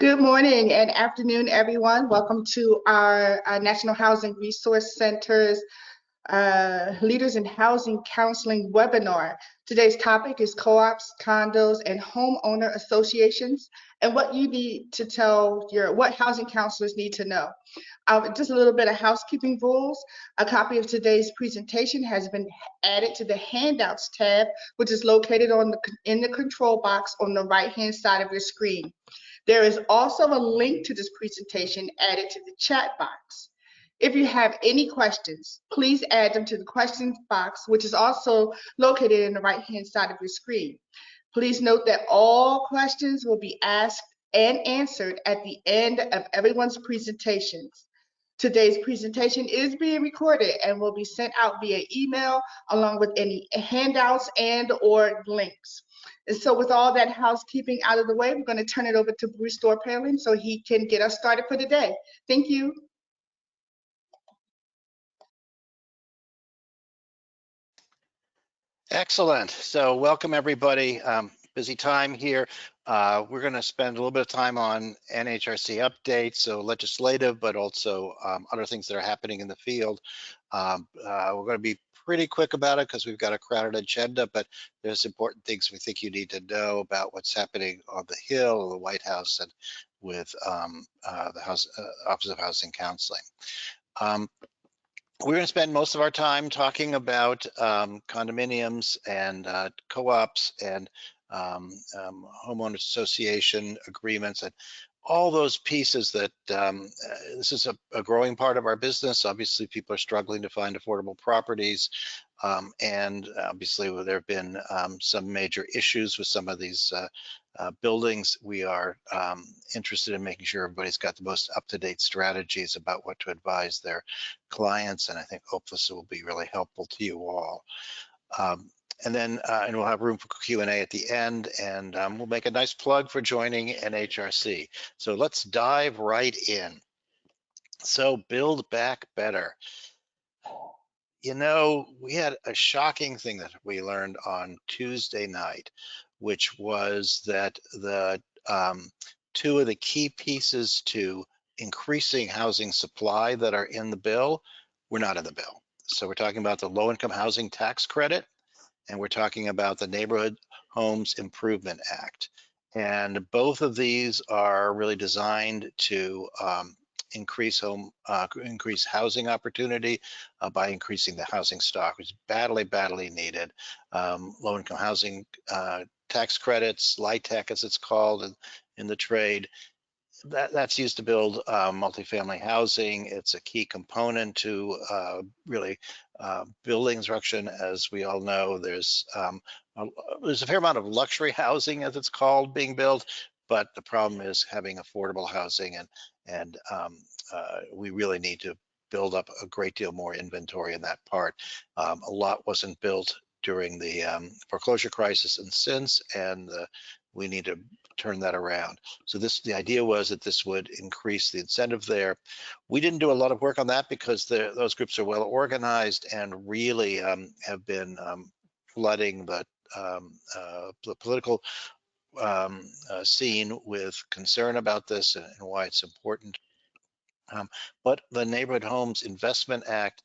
Good morning and afternoon, everyone. Welcome to our National Housing Resource Center's Leaders in Housing Counseling webinar. Today's topic is co-ops, condos, and homeowner associations, and what you need to what housing counselors need to know. Just a little bit of housekeeping rules. A copy of today's presentation has been added to the handouts tab, which is located in the control box on the right-hand side of your screen. There is also a link to this presentation added to the chat box. If you have any questions, please add them to the questions box, which is also located in the right-hand side of your screen. Please note that all questions will be asked and answered at the end of everyone's presentations. Today's presentation is being recorded and will be sent out via email along with any handouts and/or links. And so with all that housekeeping out of the way, we're going to turn it over to Bruce Dorpalin so he can get us started for the day. Thank you. Excellent. So welcome everybody. Busy time here. We're going to spend a little bit of time on NHRC updates, so legislative, but also other things that are happening in the field. We're going to be pretty quick about it because we've got a crowded agenda, but there's important things we think you need to know about what's happening on the Hill, the White House, and with the Office of Housing Counseling. We're going to spend most of our time talking about condominiums and co-ops and homeowners association agreements and all those pieces that this is a growing part of our business. Obviously, people are struggling to find affordable properties. And obviously, there have been some major issues with some of these buildings. We are interested in making sure everybody's got the most up-to-date strategies about what to advise their clients, and I think hope this will be really helpful to you all. And then and we'll have room for Q&A at the end, and we'll make a nice plug for joining NHRC. So let's dive right in. So Build Back Better. You know, we had a shocking thing that we learned on Tuesday night, which was that the two of the key pieces to increasing housing supply that are in the bill were not in the bill. So we're talking about the low-income housing tax credit, and we're talking about the Neighborhood Homes Improvement Act. And both of these are really designed to increase housing opportunity by increasing the housing stock, which is badly needed. Low-income housing tax credits, LIHTC as it's called in the trade, that's used to build multifamily housing. It's a key component to really building construction. As we all know, there's a fair amount of luxury housing, as it's called, being built, but the problem is having affordable housing, and we really need to build up a great deal more inventory in that part. A lot wasn't built during the foreclosure crisis and since, and we need to turn that around. So the idea was that this would increase the incentive there. We didn't do a lot of work on that because those groups are well organized and really have been flooding the political scene with concern about this and why it's important. But the Neighborhood Homes Investment Act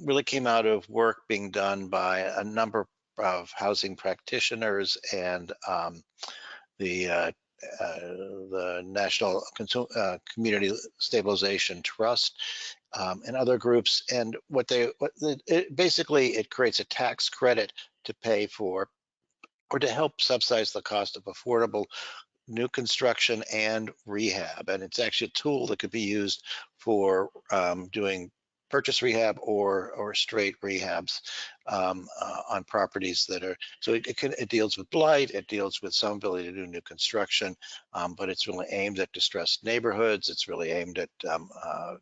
really came out of work being done by a number of housing practitioners and the National Community Stabilization Trust and other groups. And basically it creates a tax credit to pay for or to help subsidize the cost of affordable new construction and rehab. And it's actually a tool that could be used for doing purchase rehab or straight rehabs on properties that are, so it deals with blight, it deals with some ability to do new construction, but it's really aimed at distressed neighborhoods. It's really aimed at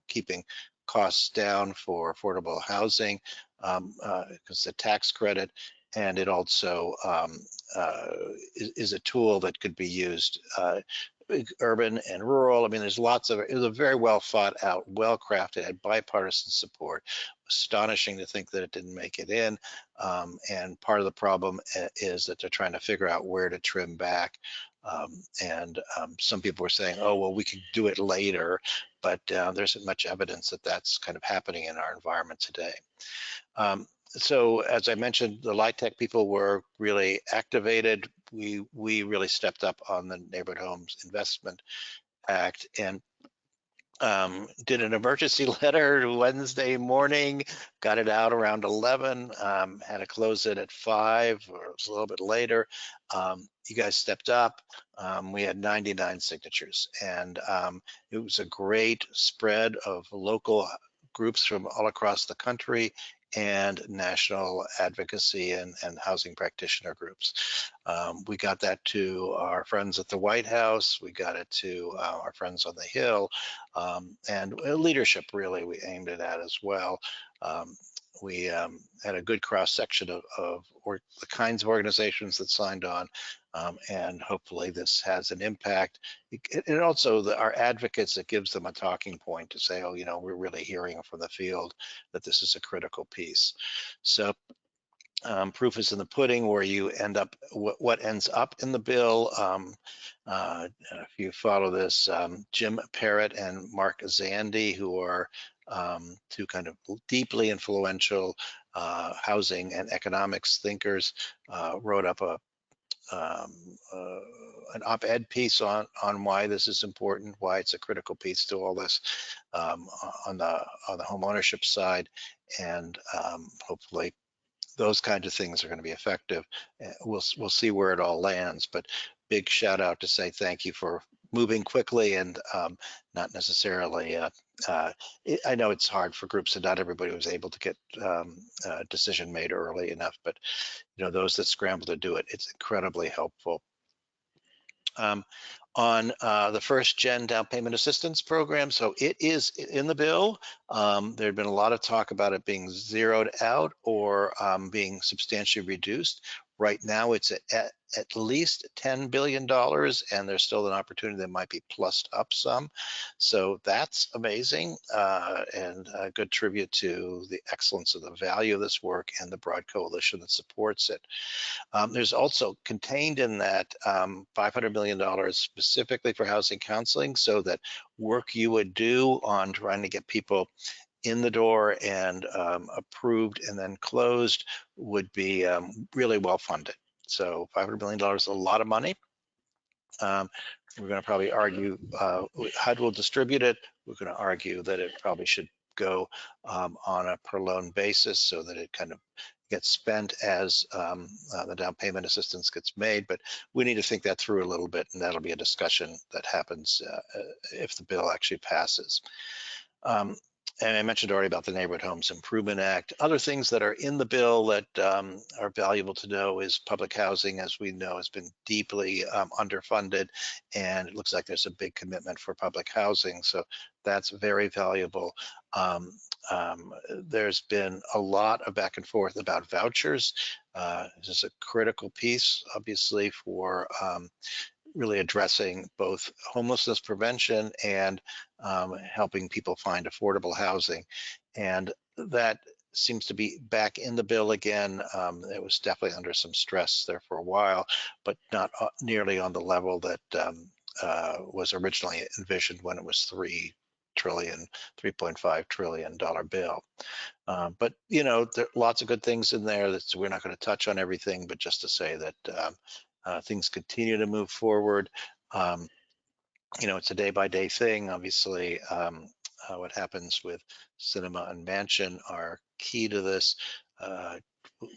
keeping costs down for affordable housing because the tax credit, and it also is a tool that could be used urban and rural. I mean, there's lots of, it was a very well thought out, well crafted, had bipartisan support. Astonishing to think that it didn't make it in. And part of the problem is that they're trying to figure out where to trim back. Some people were saying, oh, well, we could do it later, but there isn't much evidence that that's kind of happening in our environment today. So as I mentioned, the LIHTC people were really activated. We really stepped up on the Neighborhood Homes Investment Act and did an emergency letter Wednesday morning, got it out around 11, had to close it at 5 or it was a little bit later. You guys stepped up. We had 99 signatures, and it was a great spread of local groups from all across the country and national advocacy and housing practitioner groups. We got that to our friends at the White House. We got it to our friends on the Hill, and leadership really we aimed it at as well. We had a good cross section of the kinds of organizations that signed on, and hopefully this has an impact. And also our advocates, it gives them a talking point to say, oh, you know, we're really hearing from the field that this is a critical piece. So proof is in the pudding, where you end up, what ends up in the bill. If you follow this, Jim Parrott and Mark Zandi, who are two kind of deeply influential housing and economics thinkers, wrote up an op-ed piece on why this is important, why it's a critical piece to all this on the home ownership side, and hopefully those kinds of things are going to be effective. We'll see where it all lands, but big shout out to say thank you for moving quickly and not necessarily. I know it's hard for groups, and not everybody was able to get a decision made early enough, but you know, those that scramble to do it, it's incredibly helpful. On the first gen down payment assistance program, so it is in the bill. There had been a lot of talk about it being zeroed out or being substantially reduced. Right now it's at least $10 billion, and there's still an opportunity that might be plussed up some. So that's amazing, and a good tribute to the excellence of the value of this work and the broad coalition that supports it. There's also contained in that $500 million specifically for housing counseling, so that work you would do on trying to get people in the door and approved and then closed would be really well funded. So $500 million is a lot of money. We're going to probably argue HUD will distribute it. We're going to argue that it probably should go on a per loan basis, so that it kind of gets spent as the down payment assistance gets made. But we need to think that through a little bit, and that'll be a discussion that happens if the bill actually passes. And I mentioned already about the Neighborhood Homes Improvement Act. Other things that are in the bill that are valuable to know is public housing, as we know, has been deeply underfunded, and it looks like there's a big commitment for public housing. So that's very valuable. There's been a lot of back and forth about vouchers. This is a critical piece, obviously, for really addressing both homelessness prevention and helping people find affordable housing. And that seems to be back in the bill again. It was definitely under some stress there for a while, but not nearly on the level that was originally envisioned when it was $3.5 trillion bill. But you know, there are lots of good things in there. That we're not going to touch on everything, but just to say that things continue to move forward. You know, it's a day-by-day thing. Obviously, what happens with cinema and mansion are key to this.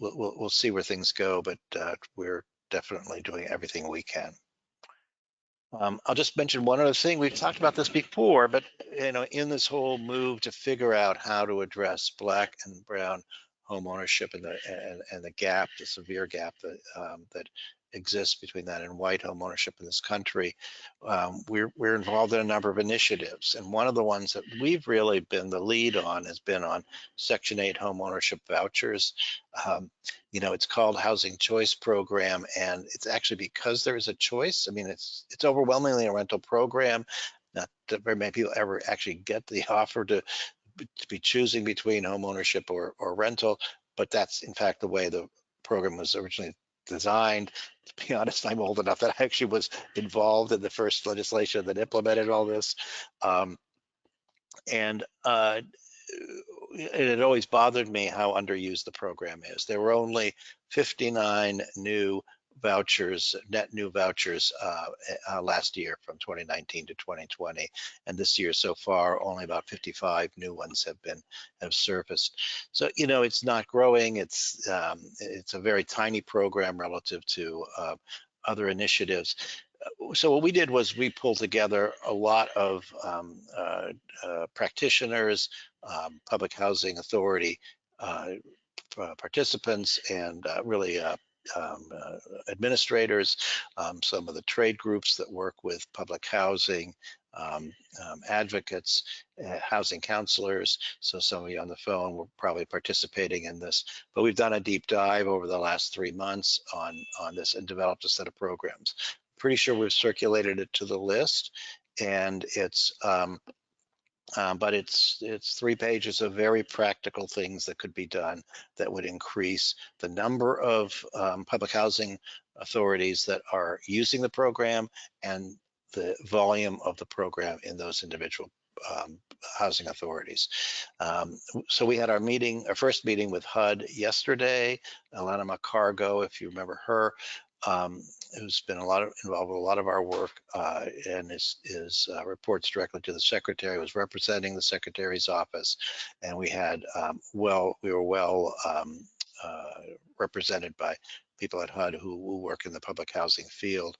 We'll see where things go, but we're definitely doing everything we can. I'll just mention one other thing. We've talked about this before, but you know, in this whole move to figure out how to address Black and brown home ownership and the gap, the severe gap that that exists between that and white home ownership in this country. We're involved in a number of initiatives, and one of the ones that we've really been the lead on has been on Section 8 home ownership vouchers. You know, it's called Housing Choice Program, and it's actually because there is a choice. I mean, it's overwhelmingly a rental program. Not that very many people ever actually get the offer to be choosing between home ownership or rental, but that's in fact the way the program was originally designed. To be honest, I'm old enough that I actually was involved in the first legislation that implemented all this. And it had always bothered me how underused the program is. There were only 59 new vouchers, net new vouchers last year from 2019 to 2020, and this year so far only about 55 new ones have surfaced. So you know, it's not growing. It's a very tiny program relative to other initiatives. So what we did was we pulled together a lot of practitioners, public housing authority participants, and really administrators, some of the trade groups that work with public housing, advocates, housing counselors. So some of you on the phone were probably participating in this, but we've done a deep dive over the last 3 months on this and developed a set of programs. Pretty sure we've circulated it to the list, and it's but it's 3 pages of very practical things that could be done that would increase the number of public housing authorities that are using the program and the volume of the program in those individual housing authorities. So we had our first meeting with HUD yesterday. Alana McCargo, if you remember her, who's been involved with a lot of our work, and his reports directly to the secretary, was representing the secretary's office, and we had we were well represented by people at HUD who work in the public housing field.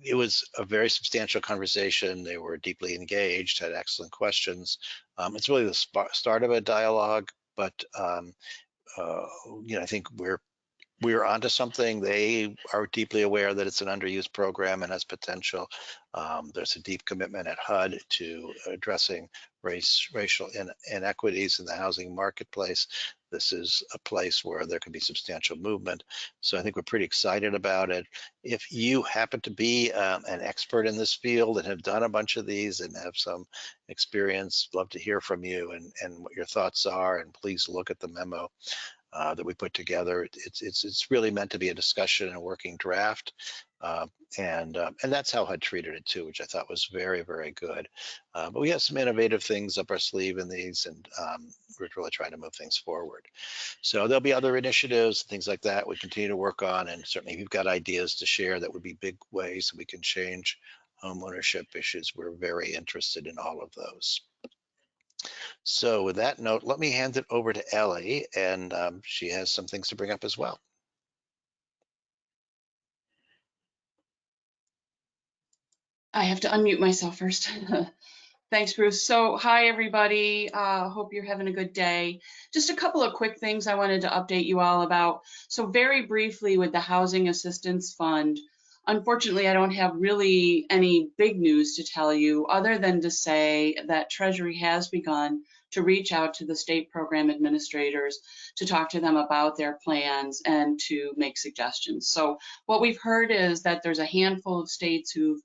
It was a very substantial conversation. They were deeply engaged, had excellent questions. It's really the start of a dialogue, but you know, I think we're onto something. They are deeply aware that it's an underused program and has potential. There's a deep commitment at HUD to addressing racial inequities in the housing marketplace. This is a place where there can be substantial movement. So I think we're pretty excited about it. If you happen to be an expert in this field and have done a bunch of these and have some experience, love to hear from you and what your thoughts are, and please look at the memo that we put together. It's really meant to be a discussion and a working draft, and that's how HUD treated it too, which I thought was very, very good. But we have some innovative things up our sleeve in these, and we're really trying to move things forward. So there'll be other initiatives, things like that we continue to work on, and certainly if you've got ideas to share that would be big ways that we can change home ownership issues, we're very interested in all of those. So with that note, let me hand it over to Ellie, and she has some things to bring up as well. I have to unmute myself first. Thanks, Bruce. So hi, everybody. Hope you're having a good day. Just a couple of quick things I wanted to update you all about. So very briefly with the Housing Assistance Fund, unfortunately, I don't have really any big news to tell you other than to say that Treasury has begun to reach out to the state program administrators to talk to them about their plans and to make suggestions. So what we've heard is that there's a handful of states who've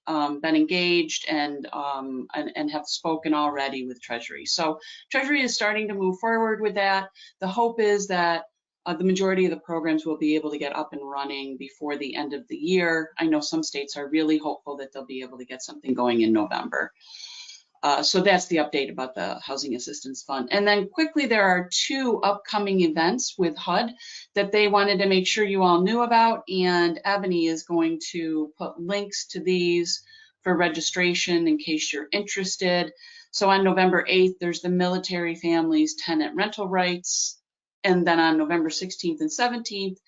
been engaged and have spoken already with Treasury. So Treasury is starting to move forward with that. The hope is that the majority of the programs will be able to get up and running before the end of the year. I know some states are really hopeful that they'll be able to get something going in November. So that's the update about the Housing Assistance Fund. And then quickly, there are 2 upcoming events with HUD that they wanted to make sure you all knew about, and Ebony is going to put links to these for registration in case you're interested. So on November 8th, there's the Military Families Tenant Rental Rights, and then on November 16th and 17th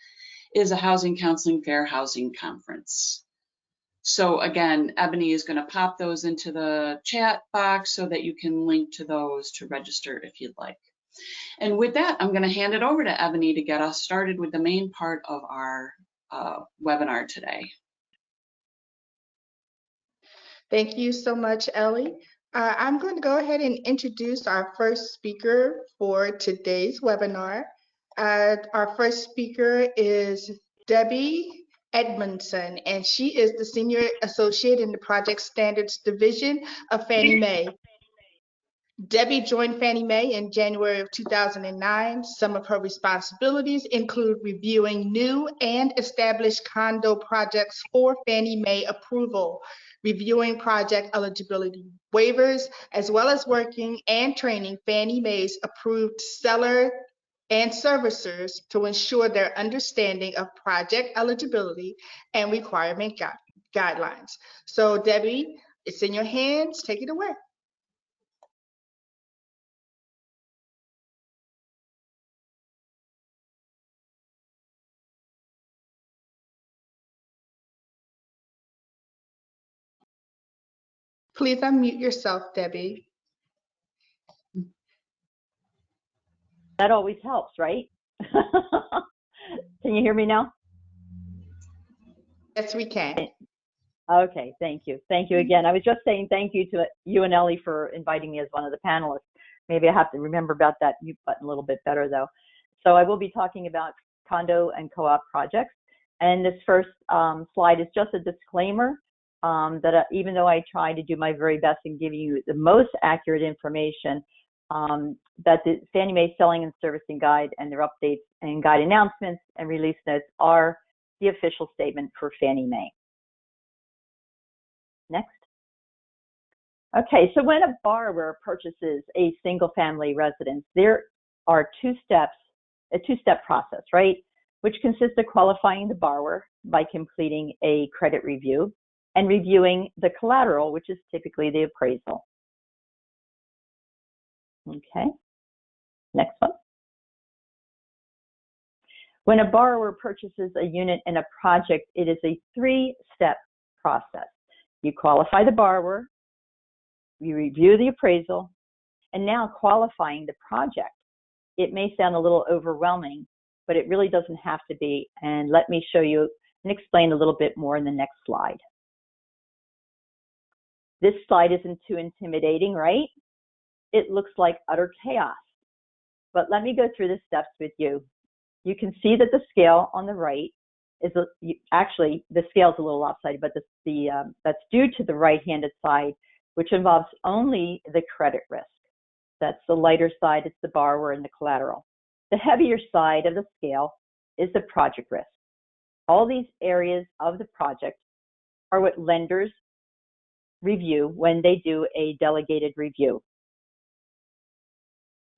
is a Housing Counseling Fair Housing Conference. So again, Ebony is going to pop those into the chat box so that you can link to those to register if you'd like. And with that, I'm going to hand it over to Ebony to get us started with the main part of our webinar today. Thank you so much, Ellie. I'm going to go ahead and introduce our first speaker for today's webinar. Our first speaker is Debbie Edmundson, and she is the Senior Associate in the Project Standards Division of Fannie Mae. Debbie joined Fannie Mae in January of 2009. Some of her responsibilities include reviewing new and established condo projects for Fannie Mae approval, reviewing project eligibility waivers, as well as working and training Fannie Mae's approved seller and servicers to ensure their understanding of project eligibility and requirement guidelines. So Debbie, it's in your hands. Take it away. Please unmute yourself, Debbie. That always helps, right? Can you hear me now? Yes, we can. Okay, thank you. Thank you again. I was just saying thank you to you and Ellie for inviting me as one of the panelists. Maybe I have to remember about that mute button a little bit better though. So I will be talking about condo and co-op projects. And this first slide is just a disclaimer that even though I try to do my very best in giving you the most accurate information, that the Fannie Mae Selling and Servicing Guide and their updates and guide announcements and release notes are the official statement for Fannie Mae. Next. Okay, so when a borrower purchases a single-family residence, there are a two-step process, right? Which consists of qualifying the borrower by completing a credit review and reviewing the collateral, which is typically the appraisal. Okay, next one. When a borrower purchases a unit in a project, it is a three-step process. You qualify the borrower, you review the appraisal, and now qualifying the project. It may sound a little overwhelming, but it really doesn't have to be. And let me show you and explain a little bit more in the next slide. This slide isn't too intimidating, right? It looks like utter chaos. But let me go through the steps with you. You can see that the scale on the right is actually the scale is a little lopsided, but that's due to the right-handed side, which involves only the credit risk. That's the lighter side, it's the borrower and the collateral. The heavier side of the scale is the project risk. All these areas of the project are what lenders review when they do a delegated review.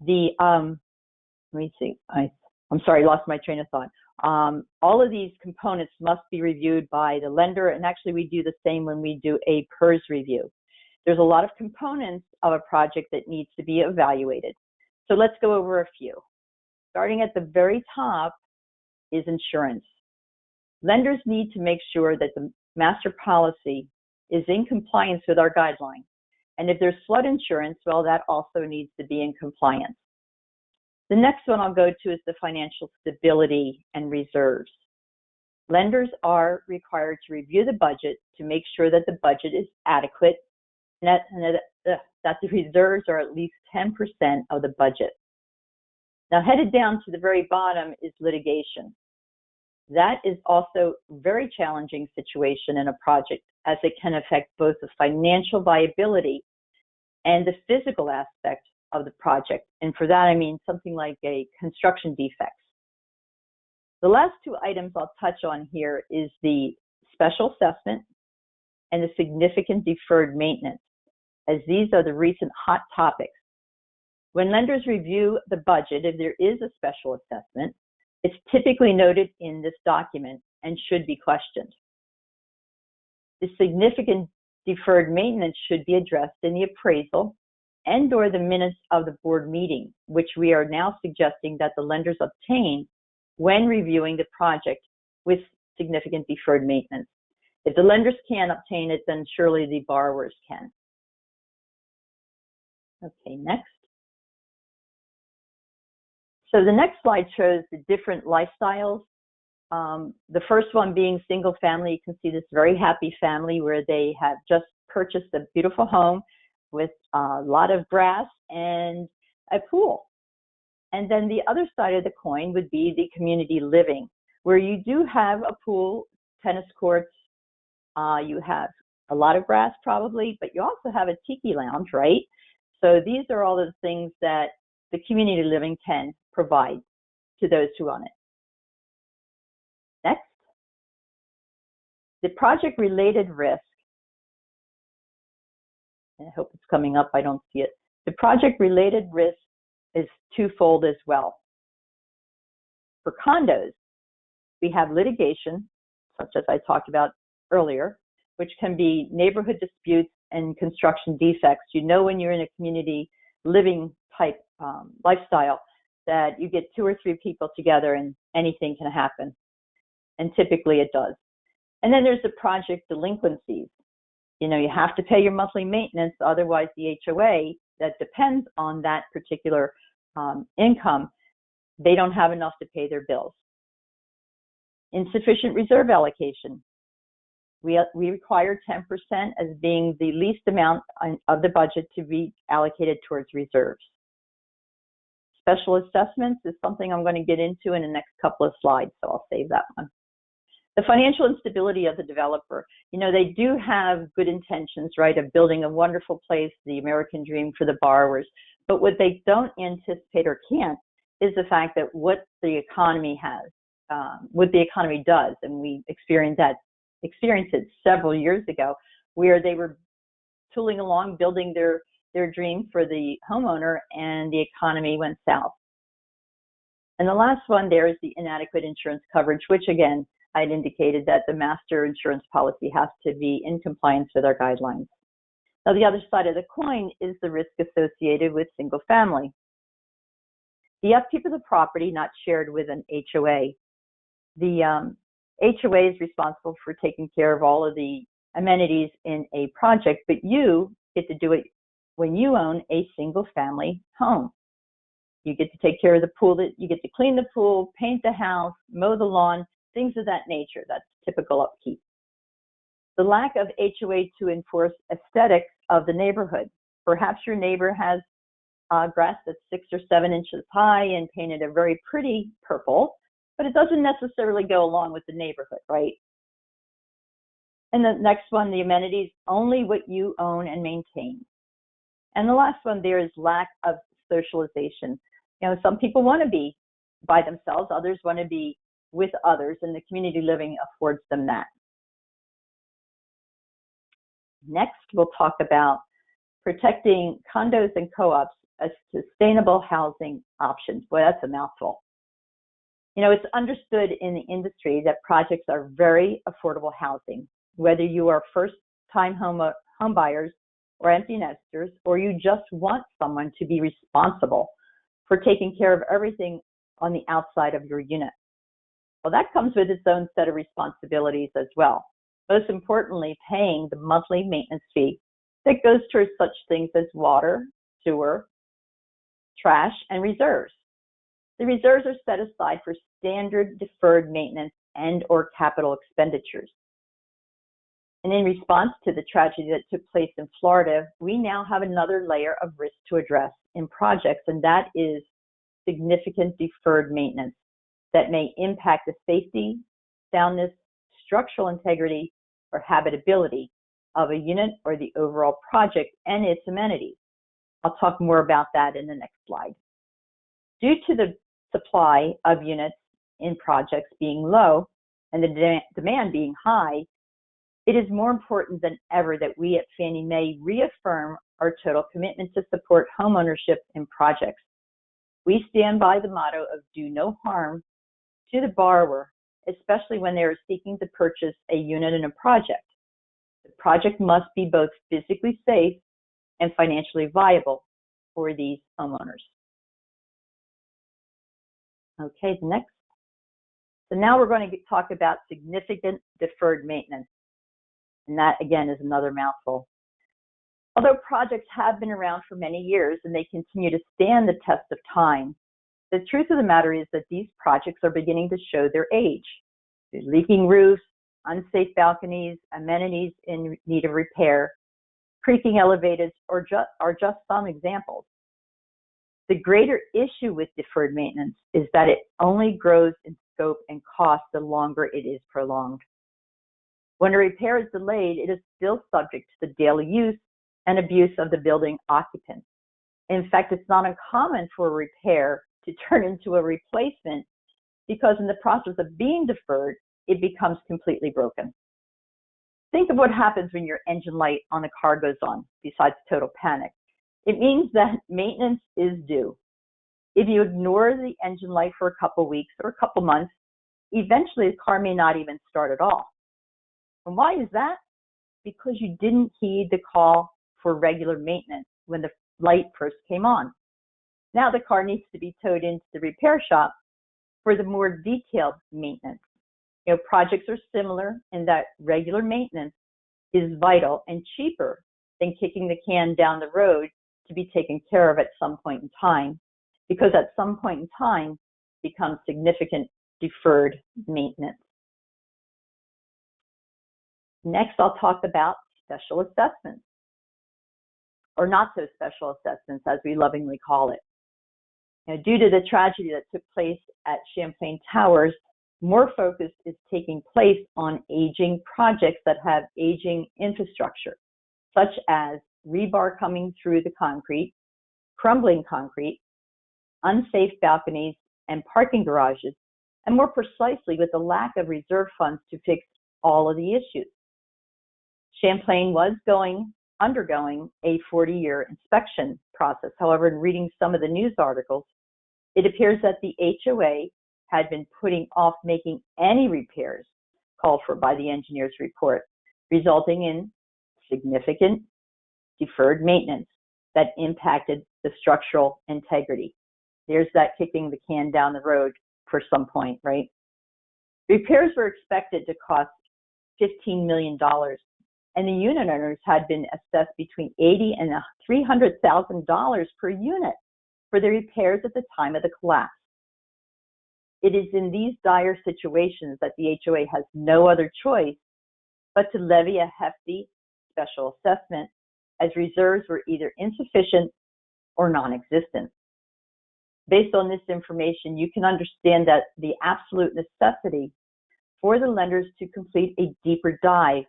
Let me see, I'm sorry, I lost my train of thought. All of these components must be reviewed by the lender, and actually we do the same when we do a PERS review. There's a lot of components of a project that needs to be evaluated. So let's go over a few. Starting at the very top is insurance. Lenders need to make sure that the master policy is in compliance with our guidelines. And if there's flood insurance, well, that also needs to be in compliance. The next one I'll go to is the financial stability and reserves. Lenders are required to review the budget to make sure that the budget is adequate and that the reserves are at least 10% of the budget. Now, headed down to the very bottom is litigation. That is also a very challenging situation in a project, as it can affect both the financial viability and the physical aspect of the project. And for that, I mean something like a construction defects. The last two items I'll touch on here is the special assessment and the significant deferred maintenance, as these are the recent hot topics. When lenders review the budget, if there is a special assessment, it's typically noted in this document and should be questioned. The significant deferred maintenance should be addressed in the appraisal and/or the minutes of the board meeting, which we are now suggesting that the lenders obtain when reviewing the project with significant deferred maintenance. If the lenders can't obtain it, then surely the borrowers can. Okay, next. So the next slide shows the different lifestyles. The first one being single family. You can see this very happy family where they have just purchased a beautiful home with a lot of grass and a pool. And then the other side of the coin would be the community living, where you do have a pool, tennis courts, you have a lot of grass probably, but you also have a tiki lounge, right? So these are all the things that the community living can provide to those who own it. Next, the project-related risk. I hope it's coming up, I don't see it. The project-related risk is twofold as well. For condos, we have litigation, such as I talked about earlier, which can be neighborhood disputes and construction defects. You know, when you're in a community living type lifestyle, that you get 2 or 3 people together and anything can happen. And typically it does. And then there's the project delinquencies. You know, you have to pay your monthly maintenance, otherwise the HOA that depends on that particular income, they don't have enough to pay their bills. Insufficient reserve allocation. We require 10% as being the least amount of the budget to be allocated towards reserves. Special assessments is something I'm going to get into in the next couple of slides, so I'll save that one. The financial instability of the developer. You know, they do have good intentions, right, of building a wonderful place, the American dream for the borrowers. But what they don't anticipate or can't is the fact that what the economy has, what the economy does. And we experienced it several years ago, where they were tooling along, building their dream for the homeowner, and the economy went south. And the last one there is the inadequate insurance coverage, which again, I'd indicated that the master insurance policy has to be in compliance with our guidelines. Now, the other side of the coin is the risk associated with single family. The upkeep of the property not shared with an HOA. The HOA is responsible for taking care of all of the amenities in a project, but you get to do it when you own a single family home. You get to take care of the pool, you get to clean the pool, paint the house, mow the lawn, things of that nature. That's typical upkeep. The lack of HOA to enforce aesthetics of the neighborhood. Perhaps your neighbor has grass that's 6 or 7 inches high and painted a very pretty purple, but it doesn't necessarily go along with the neighborhood, right? And the next one, the amenities, only what you own and maintain. And the last one there is lack of socialization. You know, some people want to be by themselves, others want to be with others, and the community living affords them that. Next, we'll talk about protecting condos and co-ops as sustainable housing options. Boy, that's a mouthful. You know, it's understood in the industry that projects are very affordable housing, whether you are first-time home buyers or empty nesters, or you just want someone to be responsible for taking care of everything on the outside of your unit. Well, that comes with its own set of responsibilities as well. Most importantly, paying the monthly maintenance fee that goes towards such things as water, sewer, trash, and reserves. The reserves are set aside for standard deferred maintenance and or capital expenditures. And in response to the tragedy that took place in Florida, we now have another layer of risk to address in projects, and that is significant deferred maintenance that may impact the safety, soundness, structural integrity, or habitability of a unit or the overall project and its amenities. I'll talk more about that in the next slide. Due to the supply of units in projects being low and the demand being high, it is more important than ever that we at Fannie Mae reaffirm our total commitment to support homeownership in projects. We stand by the motto of do no harm to the borrower, especially when they are seeking to purchase a unit in a project. The project must be both physically safe and financially viable for these homeowners. Okay, next. So now we're going to talk about significant deferred maintenance. And that, again, is another mouthful. Although projects have been around for many years and they continue to stand the test of time, The truth of the matter is that these projects are beginning to show their age. There's leaking roofs, unsafe balconies, amenities in need of repair, creaking elevators are just some examples. The greater issue with deferred maintenance is that it only grows in scope and cost the longer it is prolonged. When a repair is delayed, it is still subject to the daily use and abuse of the building occupants. In fact, it's not uncommon for a repair to turn into a replacement because in the process of being deferred, it becomes completely broken. Think of what happens when your engine light on a car goes on, besides total panic. It means that maintenance is due. If you ignore the engine light for a couple weeks or a couple months, eventually the car may not even start at all. And why is that? Because you didn't heed the call for regular maintenance when the light first came on. Now the car needs to be towed into the repair shop for the more detailed maintenance. Projects are similar in that regular maintenance is vital and cheaper than kicking the can down the road to be taken care of at some point in time, because at some point in time becomes significant deferred maintenance. Next, I'll talk about special assessments, or not so special assessments as we lovingly call it. Due to the tragedy that took place at Champlain Towers, more focus is taking place on aging projects that have aging infrastructure, such as rebar coming through the concrete, crumbling concrete, unsafe balconies, and parking garages, and more precisely with the lack of reserve funds to fix all of the issues. Champlain was undergoing a 40-year inspection process. However, in reading some of the news articles, it appears that the HOA had been putting off making any repairs called for by the engineer's report, resulting in significant deferred maintenance that impacted the structural integrity. There's that kicking the can down the road for some point, right? Repairs were expected to cost $15 million, and the unit owners had been assessed between $80,000 and $300,000 per unit for the repairs at the time of the collapse. It is in these dire situations that the HOA has no other choice but to levy a hefty special assessment, as reserves were either insufficient or non-existent. Based on this information, you can understand that the absolute necessity for the lenders to complete a deeper dive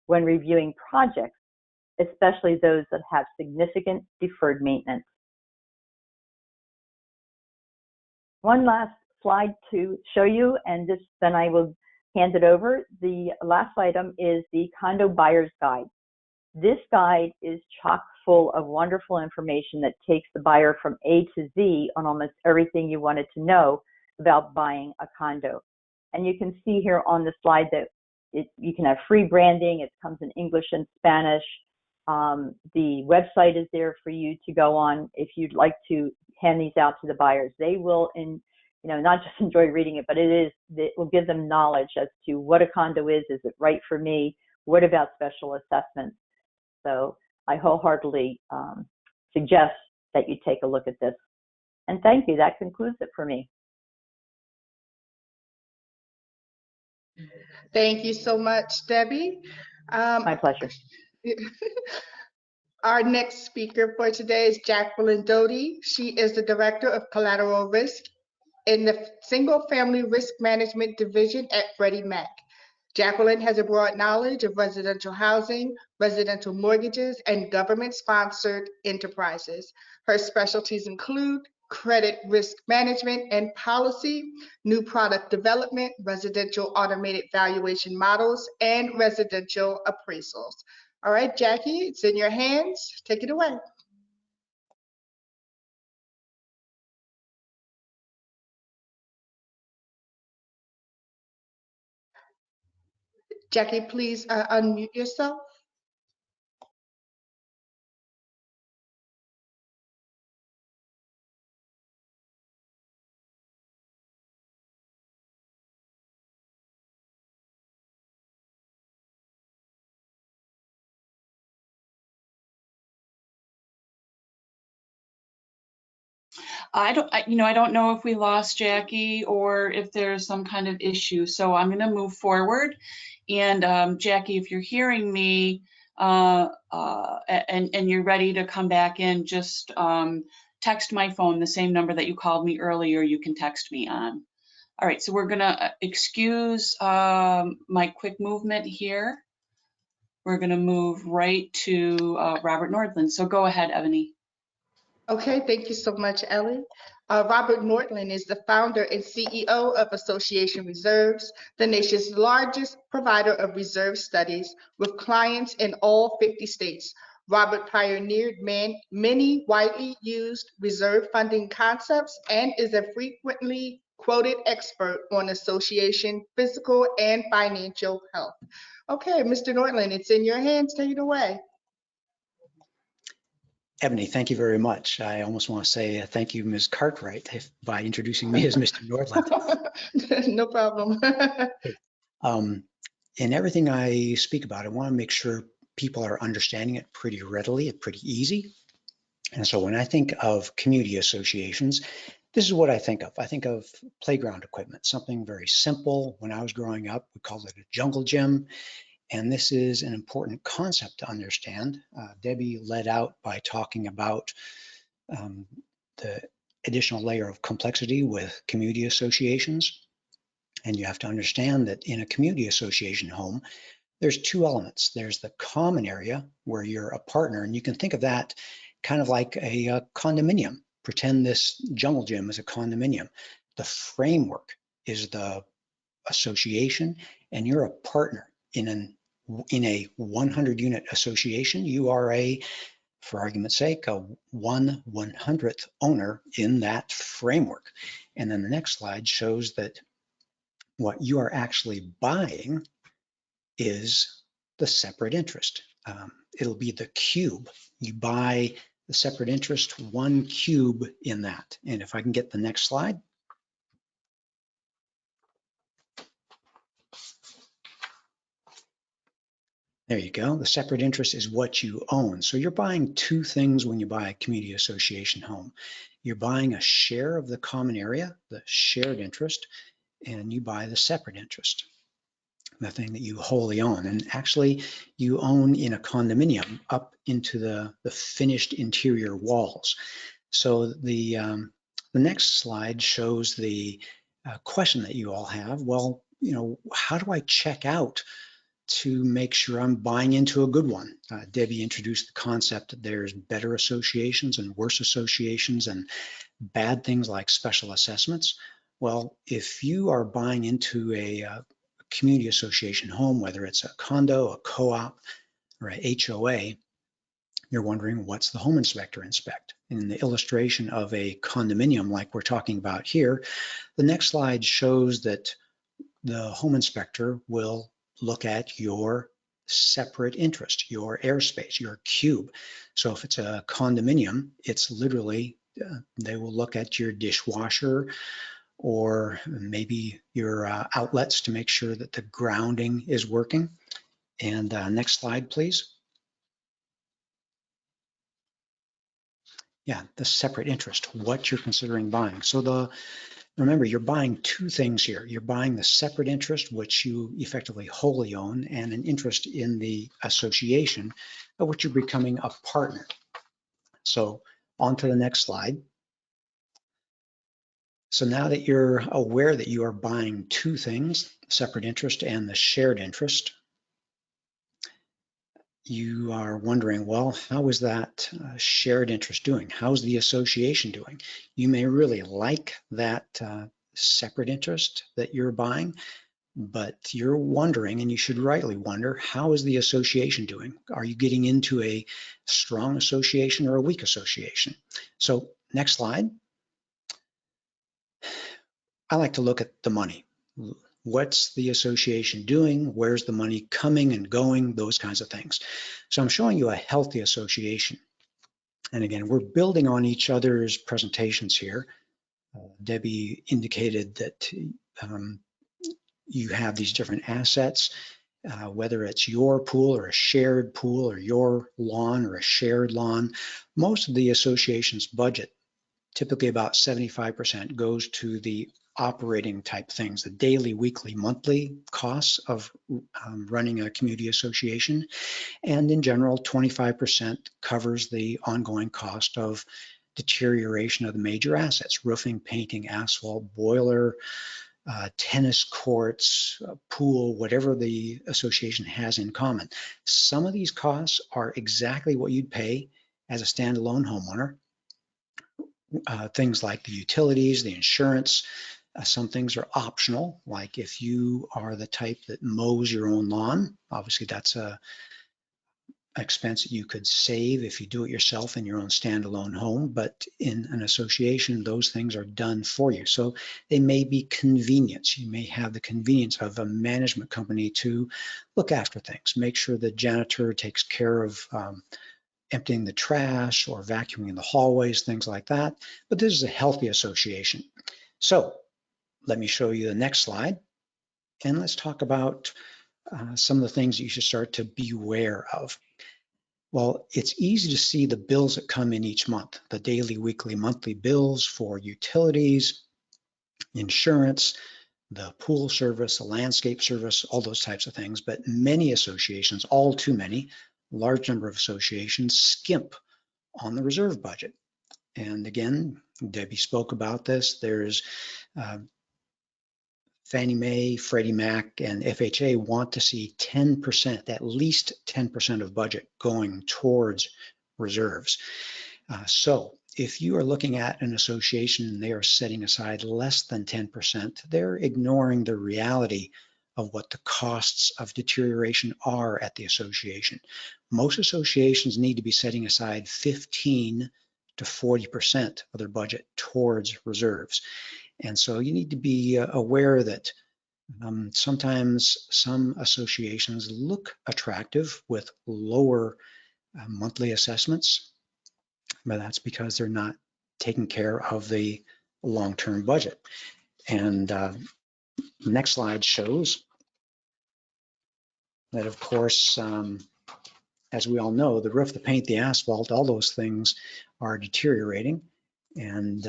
when reviewing projects, especially those that have significant deferred maintenance. One last slide to show you, and then I will hand it over. The last item is the Condo Buyer's Guide. This guide is chock full of wonderful information that takes the buyer from A to Z on almost everything you wanted to know about buying a condo. And you can see here on the slide that you can have free branding. It comes in English and Spanish. The website is there for you to go on if you'd like to hand these out to the buyers. They will, not just enjoy reading it, but it will give them knowledge as to what a condo is it right for me? What about special assessments? So I wholeheartedly suggest that you take a look at this. And thank you. That concludes it for me. Thank you so much, Debbie. My pleasure. Our next speaker for today is Jacqueline Doty. She is the Director of Collateral Risk in the Single Family Risk Management Division at Freddie Mac. Jacqueline has a broad knowledge of residential housing, residential mortgages, and government-sponsored enterprises. Her specialties include credit risk management and policy, new product development, residential automated valuation models, and residential appraisals. All right, Jackie, it's in your hands. Take it away. Jackie, please unmute yourself. I don't know if we lost Jackie or if there's some kind of issue. So I'm going to move forward. And Jackie, if you're hearing me and you're ready to come back in, just text my phone, the same number that you called me earlier, you can text me on. All right, so we're going to excuse my quick movement here. We're going to move right to Robert Nordland. So go ahead, Ebony. Okay, thank you so much, Ellie. Robert Nordland is the founder and CEO of Association Reserves, the nation's largest provider of reserve studies with clients in all 50 states. Robert pioneered many widely used reserve funding concepts and is a frequently quoted expert on association physical and financial health. Okay, Mr. Nordland, it's in your hands. Take it away. Ebony, thank you very much. I almost want to say thank you, Ms. Cartwright, by introducing me as Mr. Nordland. No problem. In everything I speak about, I want to make sure people are understanding it pretty readily, pretty easy. And so when I think of community associations, this is what I think of. I think of playground equipment, something very simple. When I was growing up, we called it a jungle gym. And this is an important concept to understand. Debbie led out by talking about the additional layer of complexity with community associations. And you have to understand that in a community association home, there's two elements. There's the common area where you're a partner, and you can think of that kind of like a condominium. Pretend this jungle gym is a condominium. The framework is the association, and you're a partner in a 100 unit association. You are for argument's sake, a 1/100th owner in that framework. And then the next slide shows that what you are actually buying is the separate interest. It'll be the cube. You buy the separate interest, 1 cube in that. And if I can get the next slide. There you go. The separate interest is what you own. So you're buying two things when you buy a community association home. You're buying a share of the common area, the shared interest, and you buy the separate interest, the thing that you wholly own. And actually you own in a condominium up into the finished interior walls. So the next slide shows the question that you all have. Well, how do I check out to make sure I'm buying into a good one? Debbie introduced the concept that there's better associations and worse associations and bad things like special assessments. Well, if you are buying into a community association home, whether it's a condo, a co-op, or a HOA, you're wondering, what's the home inspector inspect? In the illustration of a condominium like we're talking about here, the next slide shows that the home inspector will look at your separate interest, your airspace, your cube. So if it's a condominium, it's literally, they will look at your dishwasher or maybe your outlets to make sure that the grounding is working. And next slide, please. Yeah, the separate interest, what you're considering buying. So remember, you're buying two things here. You're buying the separate interest, which you effectively wholly own, and an interest in the association, of which you're becoming a partner. So on to the next slide. So now that you're aware that you are buying two things, separate interest and the shared interest, you are wondering, well, how is that shared interest doing? How's the association doing? You may really like that separate interest that you're buying, but you're wondering, and you should rightly wonder, how is the association doing? Are you getting into a strong association or a weak association? So next slide. I like to look at the money. What's the association doing? Where's the money coming and going? Those kinds of things. So I'm showing you a healthy association. And again, we're building on each other's presentations here. Debbie indicated that you have these different assets, whether it's your pool or a shared pool or your lawn or a shared lawn. Most of the association's budget typically about 75% goes to the operating type things, the daily, weekly, monthly costs of running a community association. And in general, 25% covers the ongoing cost of deterioration of the major assets: roofing, painting, asphalt, boiler, tennis courts, pool, whatever the association has in common. Some of these costs are exactly what you'd pay as a standalone homeowner. Things like the utilities, the insurance. Some things are optional, like if you are the type that mows your own lawn, obviously that's a expense that you could save if you do it yourself in your own standalone home, but in an association, those things are done for you. So they may be convenience. You may have the convenience of a management company to look after things, make sure the janitor takes care of emptying the trash or vacuuming the hallways, things like that. But this is a healthy association. So let me show you the next slide, and let's talk about some of the things you should start to beware of. Well, it's easy to see the bills that come in each month, the daily, weekly, monthly bills for utilities, insurance, the pool service, the landscape service, all those types of things. But many associations, all too many, large number of associations skimp on the reserve budget. And again, Debbie spoke about this. There's Fannie Mae, Freddie Mac, and FHA want to see 10%, at least 10% of budget going towards reserves. So if you are looking at an association and they are setting aside less than 10%, they're ignoring the reality of what the costs of deterioration are at the association. Most associations need to be setting aside 15 to 40% of their budget towards reserves. And so you need to be aware that sometimes some associations look attractive with lower monthly assessments, but that's because they're not taking care of the long-term budget. And next slide shows that, of course, as we all know, the roof, the paint, the asphalt, all those things are deteriorating. And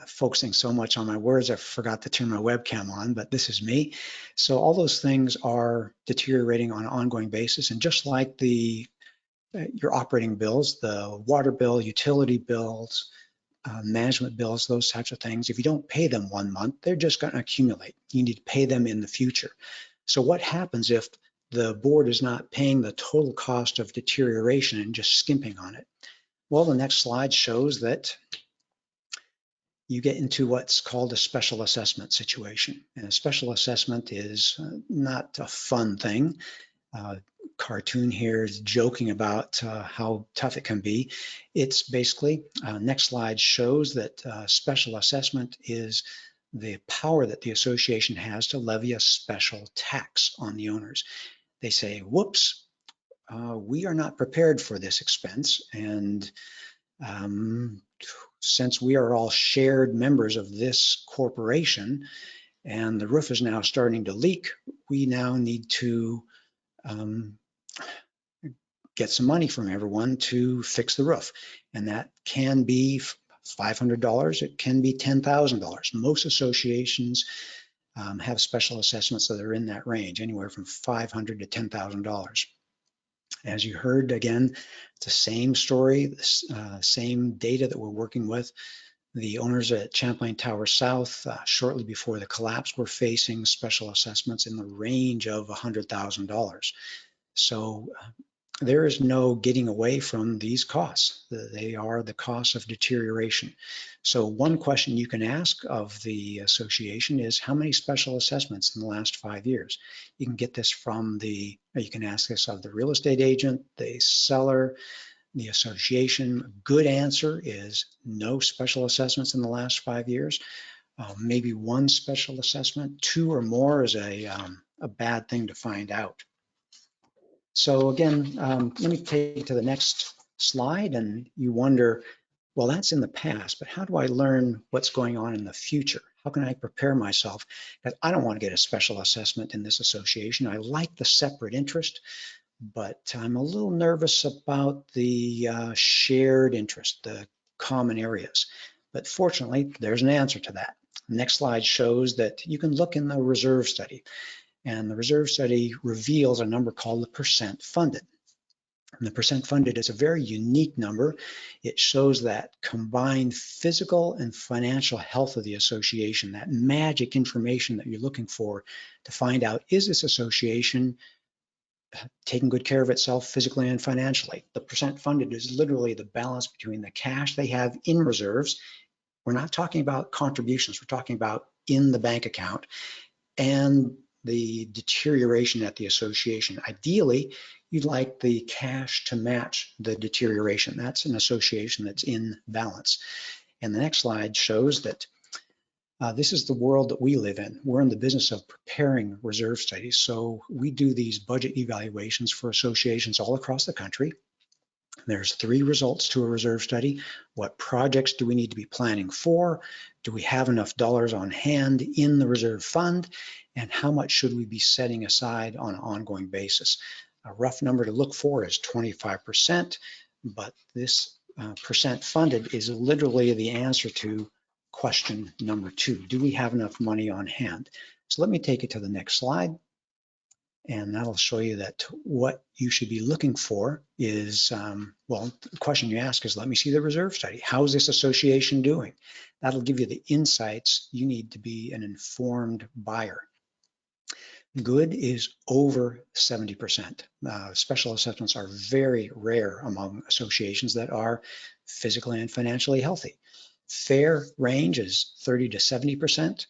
focusing so much on my words, I forgot to turn my webcam on, but this is me. So all those things are deteriorating on an ongoing basis. And just like your operating bills, the water bill, utility bills, management bills, those types of things, if you don't pay them 1 month, they're just going to accumulate. You need to pay them in the future. So what happens if the board is not paying the total cost of deterioration and just skimping on it? Well, the next slide shows that you get into what's called a special assessment situation. And a special assessment is not a fun thing. Cartoon here is joking about how tough it can be. It's basically, next slide shows that special assessment is the power that the association has to levy a special tax on the owners. They say, whoops, we are not prepared for this expense. And since we are all shared members of this corporation and the roof is now starting to leak, we now need to get some money from everyone to fix the roof. And that can be $500, it can be $10,000. Most associations have special assessments that are in that range, anywhere from $500 to $10,000. As you heard, again, it's the same story, same data that we're working with. The owners at Champlain Tower South, shortly before the collapse, were facing special assessments in the range of $100,000. So there is no getting away from these costs. They are the costs of deterioration. So one question you can ask of the association is, how many special assessments in the last 5 years? You can get this from you can ask this of the real estate agent, the seller, the association. A good answer is no special assessments in the last 5 years. Maybe one special assessment, 2 or more is a bad thing to find out. So again, let me take you to the next slide, and you wonder, well, that's in the past, but how do I learn what's going on in the future? How can I prepare myself? Because I don't want to get a special assessment in this association. I like the separate interest, but I'm a little nervous about the shared interest, the common areas. But fortunately, there's an answer to that. Next slide shows that you can look in the reserve study, and the reserve study reveals a number called the percent funded. And the percent funded is a very unique number. It shows that combined physical and financial health of the association, that magic information that you're looking for to find out, is this association taking good care of itself physically and financially? The percent funded is literally the balance between the cash they have in reserves. We're not talking about contributions, we're talking about in the bank account, and the deterioration at the association. Ideally, you'd like the cash to match the deterioration. That's an association that's in balance. And the next slide shows that this is the world that we live in. We're in the business of preparing reserve studies. So we do these budget evaluations for associations all across the country. There's 3 results to a reserve study. What projects do we need to be planning for? Do we have enough dollars on hand in the reserve fund? And how much should we be setting aside on an ongoing basis? A rough number to look for is 25%, but this percent funded is literally the answer to question number 2. Do we have enough money on hand? So let me take it to the next slide. And that'll show you that what you should be looking for is, well, the question you ask is, let me see the reserve study. How is this association doing? That'll give you the insights you need to be an informed buyer. Good is over 70%. Special assessments are very rare among associations that are physically and financially healthy. Fair range is 30 to 70%.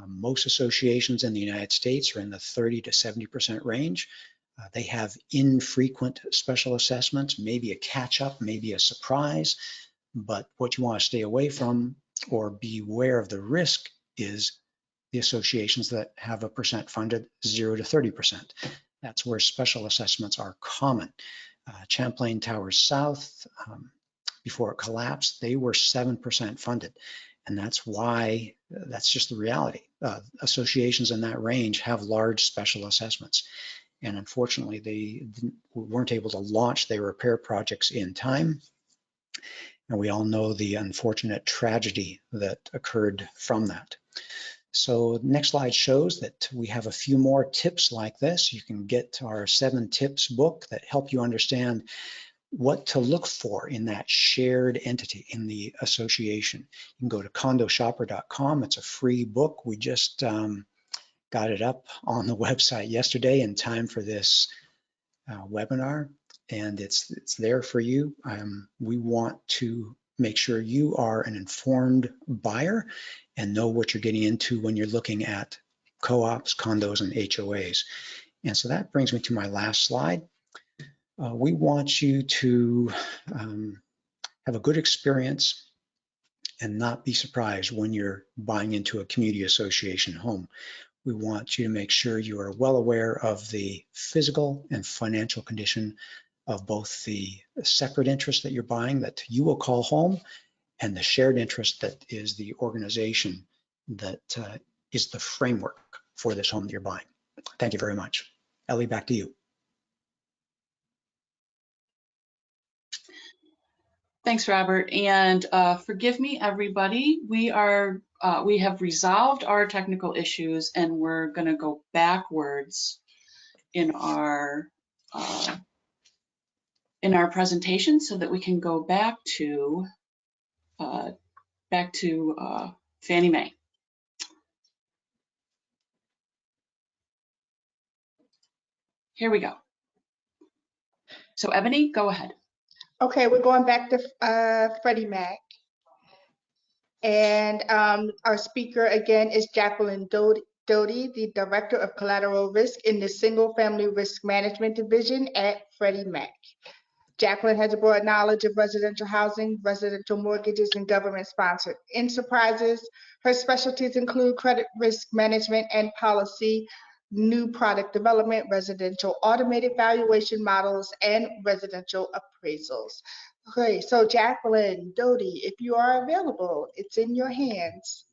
Most associations in the United States are in the 30 to 70% range. They have infrequent special assessments, maybe a catch-up, maybe a surprise, but what you want to stay away from or be aware of the risk is the associations that have a percent funded 0 to 30%. That's where special assessments are common. Champlain Towers South, before it collapsed, they were 7% funded. And that's why, that's just the reality. Associations in that range have large special assessments. And unfortunately, they weren't able to launch their repair projects in time. And we all know the unfortunate tragedy that occurred from that. So next slide shows that we have a few more tips like this. You can get our 7 tips book that help you understand what to look for in that shared entity in the association. You can go to condoshopper.com. It's a free book. We just got it up on the website yesterday in time for this webinar, and it's there for you. We want to make sure you are an informed buyer and know what you're getting into when you're looking at co-ops, condos, and HOAs. And so that brings me to my last slide. We want you to have a good experience and not be surprised when you're buying into a community association home. We want you to make sure you are well aware of the physical and financial condition of both the separate interest that you're buying that you will call home and the shared interest that is the organization that is the framework for this home that you're buying. Thank you very much. Ellie, back to you. Thanks, Robert. And forgive me, everybody. We have resolved our technical issues, and we're going to go backwards in our presentation so that we can go back to Fannie Mae. Here we go. So Ebony, go ahead. Okay, we're going back to Freddie Mac. And our speaker again is Jacqueline Doty, the Director of Collateral Risk in the Single Family Risk Management Division at Freddie Mac. Jacqueline has a broad knowledge of residential housing, residential mortgages, and government-sponsored enterprises. Her specialties include credit risk management and policy, new product development, residential automated valuation models, and residential appraisals. Okay, so Jacqueline Doty, if you are available, it's in your hands.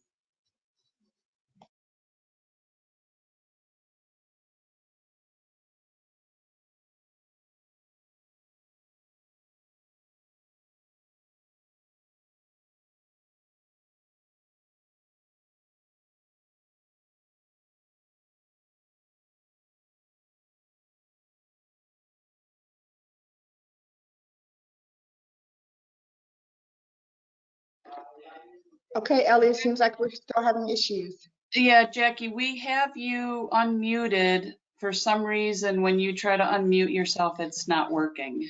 Okay, Ellie, it seems like we're still having issues. Yeah, Jackie, we have you unmuted. For some reason, when you try to unmute yourself, it's not working.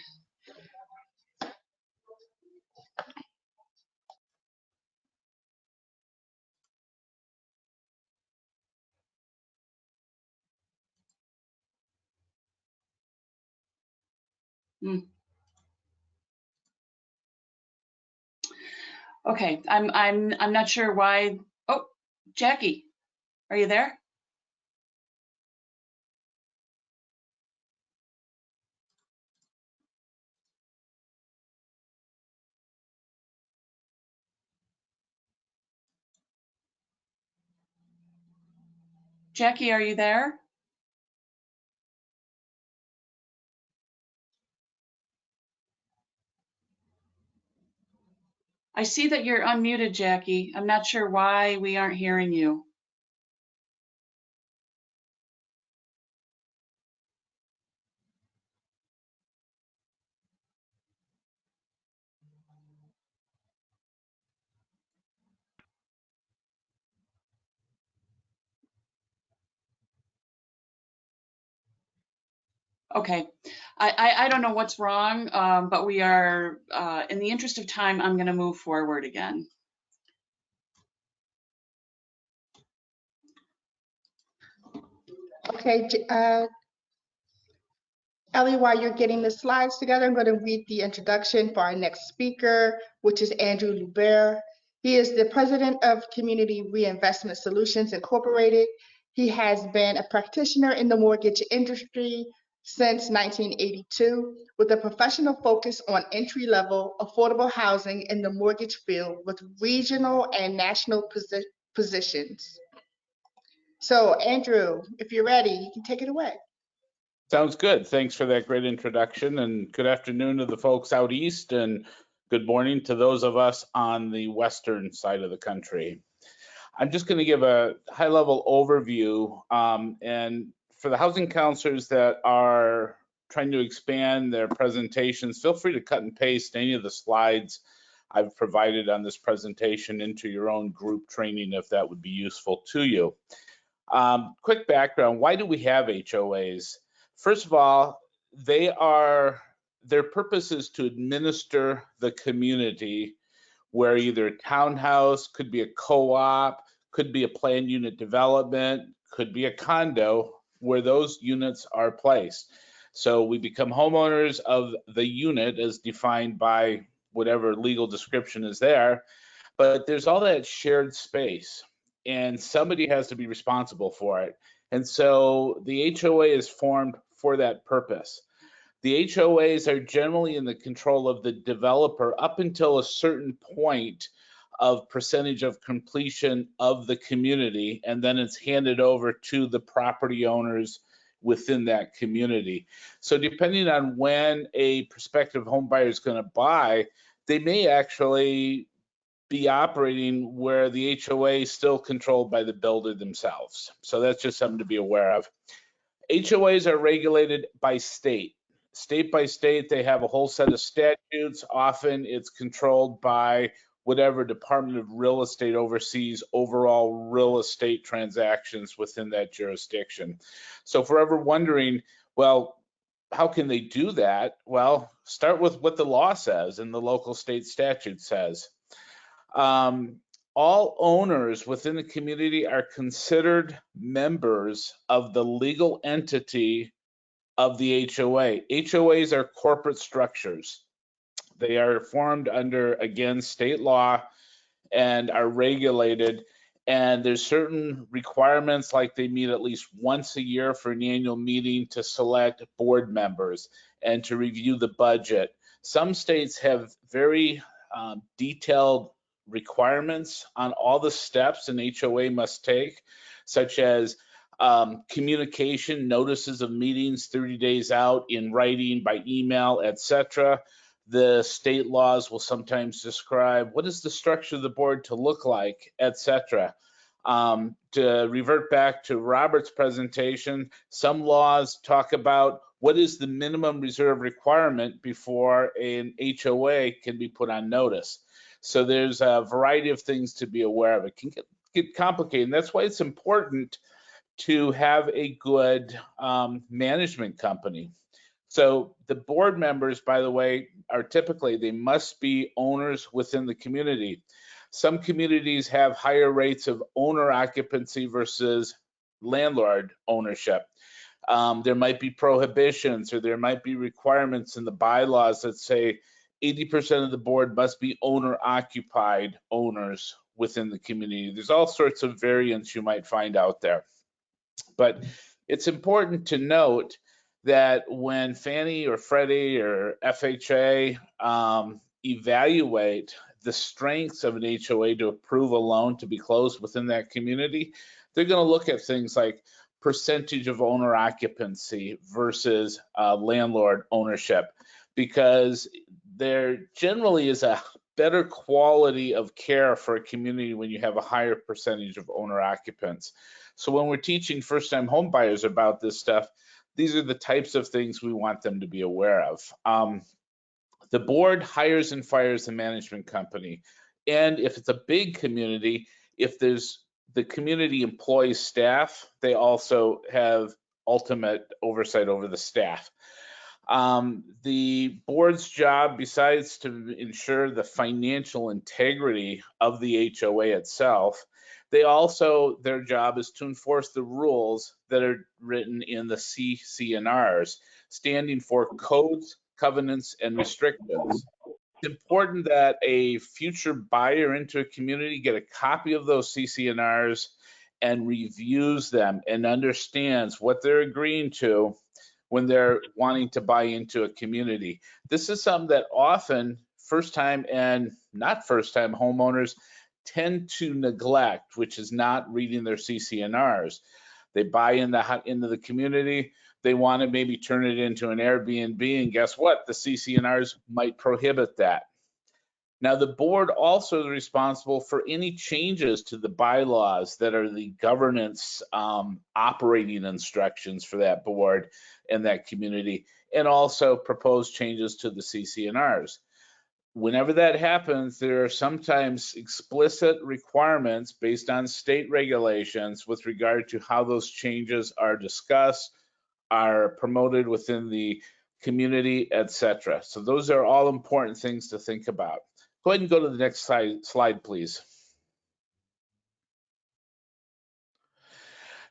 Hmm. Okay, I'm not sure why. Oh, Jackie, are you there? Jackie, are you there? I see that you're unmuted, Jackie. I'm not sure why we aren't hearing you. Okay, I don't know what's wrong, but we are, in the interest of time, I'm going to move forward again. Okay, Ellie, while you're getting the slides together, I'm going to read the introduction for our next speaker, which is Andrew Lubert. He is the president of Community Reinvestment Solutions Incorporated. He has been a practitioner in the mortgage industry since 1982, with a professional focus on entry-level affordable housing in the mortgage field with regional and national positions. So, Andrew, if you're ready, you can take it away. Sounds good. Thanks for that great introduction, and good afternoon to the folks out east, and good morning to those of us on the western side of the country. I'm just going to give a high-level overview, and for the housing counselors that are trying to expand their presentations, feel free to cut and paste any of the slides I've provided on this presentation into your own group training if that would be useful to you. Quick background, why do we have HOAs? First of all, their purpose is to administer the community, where either a townhouse, could be a co-op, could be a planned unit development, could be a condo, where those units are placed. So we become homeowners of the unit as defined by whatever legal description is there, but there's all that shared space, and somebody has to be responsible for it. And so the HOA is formed for that purpose. The HOAs are generally in the control of the developer up until a certain point of percentage of completion of the community, and then it's handed over to the property owners within that community. So depending on when a prospective home buyer is going to buy, they may actually be operating where the HOA is still controlled by the builder themselves. So that's just something to be aware of. HOAs are regulated by state. State by state, they have a whole set of statutes. Often it's controlled by whatever Department of Real Estate oversees overall real estate transactions within that jurisdiction. So if we're ever wondering, well, how can they do that? Well, start with what the law says and the local state statute says. All owners within the community are considered members of the legal entity of the HOA. HOAs are corporate structures. They are formed under, again, state law and are regulated. And there's certain requirements, like they meet at least once a year for an annual meeting to select board members and to review the budget. Some states have very detailed requirements on all the steps an HOA must take, such as communication, notices of meetings 30 days out in writing, by email, etc. The state laws will sometimes describe what is the structure of the board to look like, etc. To revert back to Robert's presentation, some laws talk about what is the minimum reserve requirement before an HOA can be put on notice. So there's a variety of things to be aware of. It can get complicated, and that's why it's important to have a good management company. So the board members, by the way, are typically, they must be owners within the community. Some communities have higher rates of owner occupancy versus landlord ownership. There might be prohibitions, or there might be requirements in the bylaws that say 80% of the board must be owner-occupied owners within the community. There's all sorts of variants you might find out there. But it's important to note that when Fannie or Freddie or FHA evaluate the strengths of an HOA to approve a loan to be closed within that community, they're going to look at things like percentage of owner occupancy versus landlord ownership, because there generally is a better quality of care for a community when you have a higher percentage of owner occupants. So when we're teaching first-time home buyers about this stuff, these are the types of things we want them to be aware of. The board hires and fires the management company. And if it's a big community, if the community employs staff, they also have ultimate oversight over the staff. The board's job, besides to ensure the financial integrity of the HOA itself, their job is to enforce the rules that are written in the CC&Rs, standing for codes, covenants, and restrictions. It's important that a future buyer into a community get a copy of those CC&Rs and reviews them and understands what they're agreeing to when they're wanting to buy into a community. This is something that often first-time and not first-time homeowners tend to neglect, which is not reading their CC&Rs. They buy into the community, they want to maybe turn it into an Airbnb, and guess what? The CC&Rs might prohibit that. Now, the board also is responsible for any changes to the bylaws that are the governance operating instructions for that board and that community, and also propose changes to the CC&Rs. Whenever that happens, there are sometimes explicit requirements based on state regulations with regard to how those changes are discussed, are promoted within the community, etc. So those are all important things to think about. Go ahead and go to the next slide, please.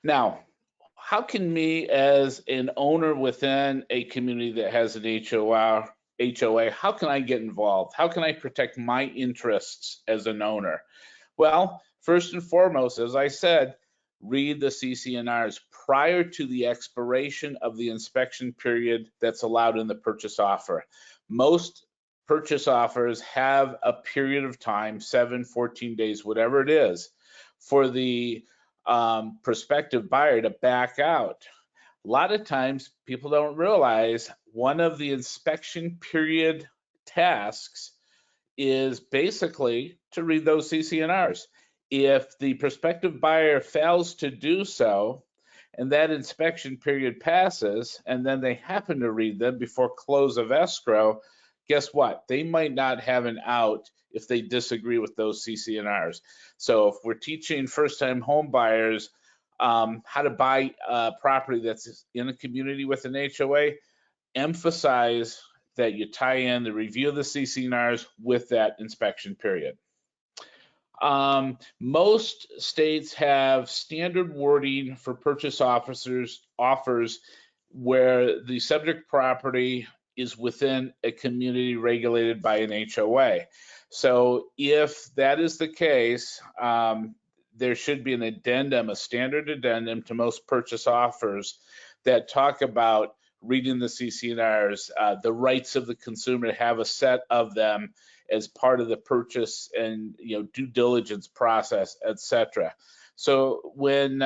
Now, how can me as an owner within a community that has an HOA, how can I get involved? How can I protect my interests as an owner? Well, first and foremost, as I said, read the CC&Rs prior to the expiration of the inspection period that's allowed in the purchase offer. Most purchase offers have a period of time, 7, 14 days, whatever it is, for the prospective buyer to back out. A lot of times people don't realize one of the inspection period tasks is basically to read those CC&Rs. If the prospective buyer fails to do so, and that inspection period passes, and then they happen to read them before close of escrow, guess what? They might not have an out if they disagree with those CC&Rs. So if we're teaching first-time home buyers how to buy a property that's in a community with an HOA, emphasize that you tie in the review of the CC&Rs with that inspection period. Most states have standard wording for purchase offers where the subject property is within a community regulated by an HOA. So if that is the case, there should be an addendum, a standard addendum to most purchase offers that talk about reading the CC&Rs, the rights of the consumer to have a set of them as part of the purchase and due diligence process, etc. So when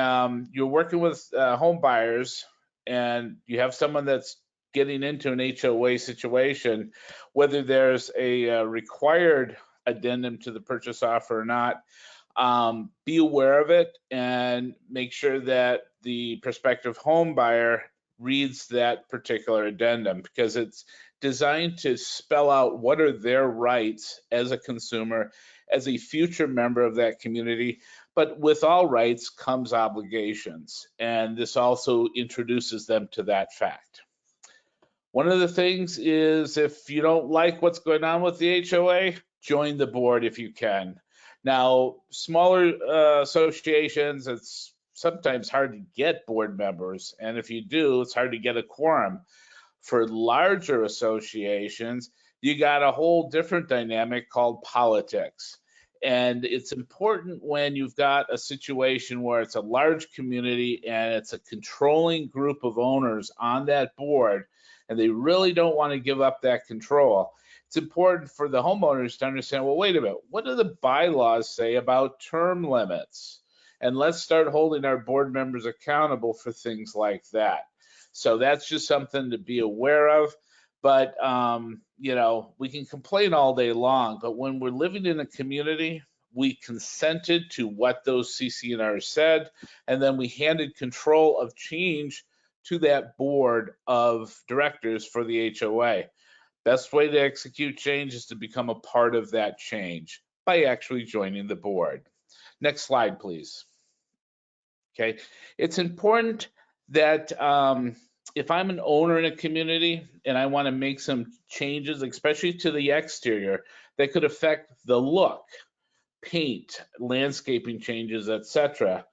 you're working with home buyers and you have someone that's getting into an HOA situation, whether there's a required addendum to the purchase offer or not, be aware of it and make sure that the prospective home buyer reads that particular addendum, because it's designed to spell out what are their rights as a consumer, as a future member of that community. But with all rights comes obligations, and this also introduces them to that fact. One of the things is, if you don't like what's going on with the HOA, join the board if you can. Now, smaller associations, it's sometimes hard to get board members, and if you do, it's hard to get a quorum. For larger associations, you got a whole different dynamic called politics. And it's important when you've got a situation where it's a large community and it's a controlling group of owners on that board, and they really don't want to give up that control. It's important for the homeowners to understand, well, wait a minute, what do the bylaws say about term limits? And let's start holding our board members accountable for things like that. So that's just something to be aware of. But, you know, we can complain all day long, but when we're living in a community, we consented to what those CC&Rs said, and then we handed control of change to that board of directors for the HOA. Best way to execute change is to become a part of that change by actually joining the board. Next slide, please. Okay, it's important that if I'm an owner in a community and I want to make some changes, especially to the exterior, that could affect the look, paint, landscaping changes, etc.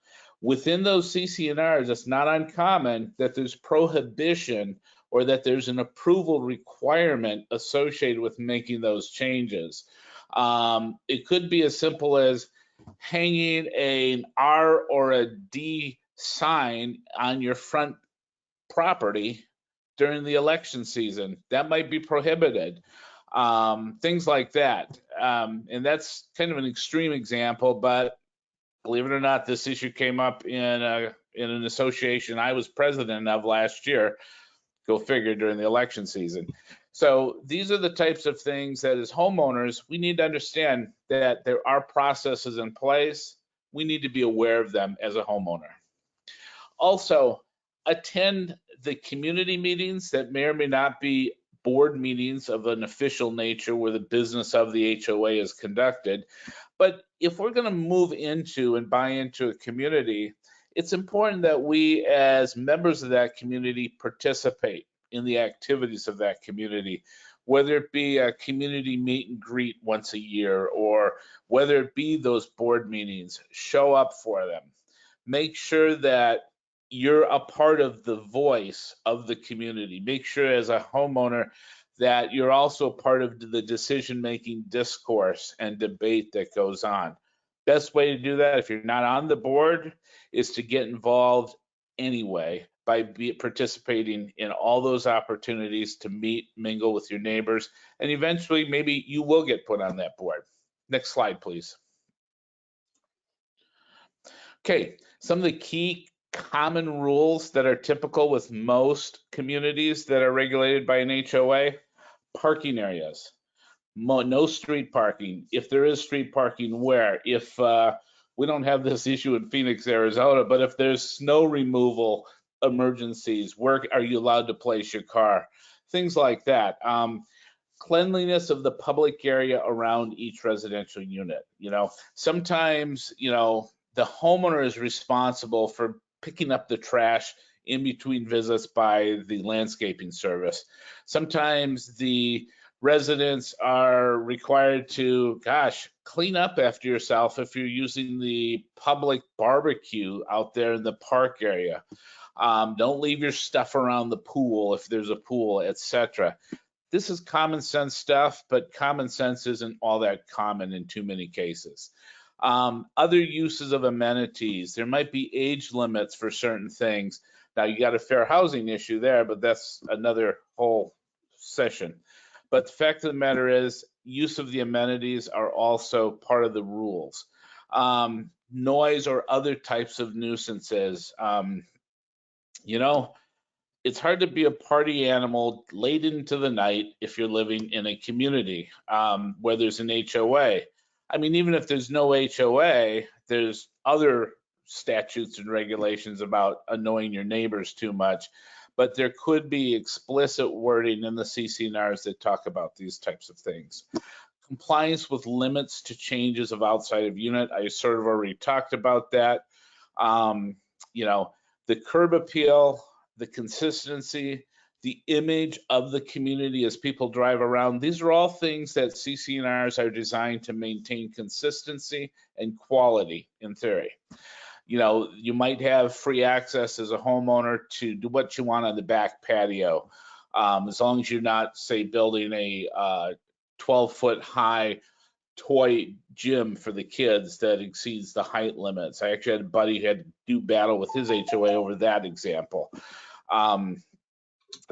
Within those CC&Rs, it's not uncommon that there's prohibition or that there's an approval requirement associated with making those changes. It could be as simple as hanging an R or a D sign on your front property during the election season. That might be prohibited. Things like that. And that's kind of an extreme example, but believe it or not, this issue came up in an association I was president of last year. Go figure, during the election season. So these are the types of things that as homeowners, we need to understand that there are processes in place. We need to be aware of them as a homeowner. Also, attend the community meetings that may or may not be board meetings of an official nature where the business of the HOA is conducted. But if we're going to move into and buy into a community, it's important that we as members of that community participate in the activities of that community, whether it be a community meet and greet once a year, or whether it be those board meetings. Show up for them. Make sure that you're a part of the voice of the community. Make sure as a homeowner that you're also part of the decision-making discourse and debate that goes on. Best way to do that, if you're not on the board, is to get involved anyway by participating in all those opportunities to meet, mingle with your neighbors, and eventually maybe you will get put on that board. Next slide, please. Okay, some of the key common rules that are typical with most communities that are regulated by an HOA. Parking areas. No street parking. If there is street parking, where? If we don't have this issue in Phoenix, Arizona, but if there's snow removal emergencies, where are you allowed to place your car? Things like that. Cleanliness of the public area around each residential unit. You know, sometimes, you know, the homeowner is responsible for picking up the trash in between visits by the landscaping service. Sometimes the residents are required to, clean up after yourself if you're using the public barbecue out there in the park area. Don't leave your stuff around the pool if there's a pool, etc. This is common sense stuff, but common sense isn't all that common in too many cases. Other uses of amenities. There might be age limits for certain things. Now, you got a fair housing issue there, but that's another whole session. But the fact of the matter is, use of the amenities are also part of the rules. Noise or other types of nuisances. You know, it's hard to be a party animal late into the night if you're living in a community where there's an HOA. I mean, even if there's no HOA, there's other statutes and regulations about annoying your neighbors too much. but there could be explicit wording in the CC&Rs that talk about these types of things. Compliance with limits to changes of outside of unit. I sort of already talked about that. You know, the curb appeal, the consistency, the image of the community as people drive around. These are all things that CC&Rs are designed to maintain consistency and quality in theory. You know, you might have free access as a homeowner to do what you want on the back patio, as long as you're not, say, building a 12-foot high toy gym for the kids that exceeds the height limits. I actually had a buddy who had to do battle with his HOA over that example.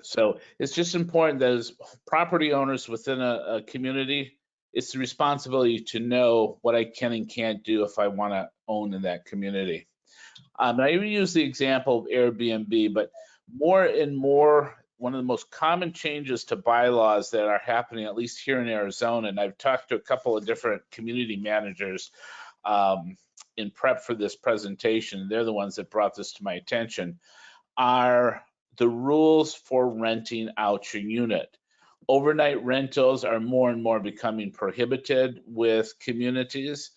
So it's just important that as property owners within a community, it's the responsibility to know what I can and can't do if I want to own in that community. I even use the example of Airbnb, but more and more, one of the most common changes to bylaws that are happening, at least here in Arizona, and I've talked to a couple of different community managers in prep for this presentation, they're the ones that brought this to my attention, are the rules for renting out your unit. Overnight rentals are more and more becoming prohibited with communities.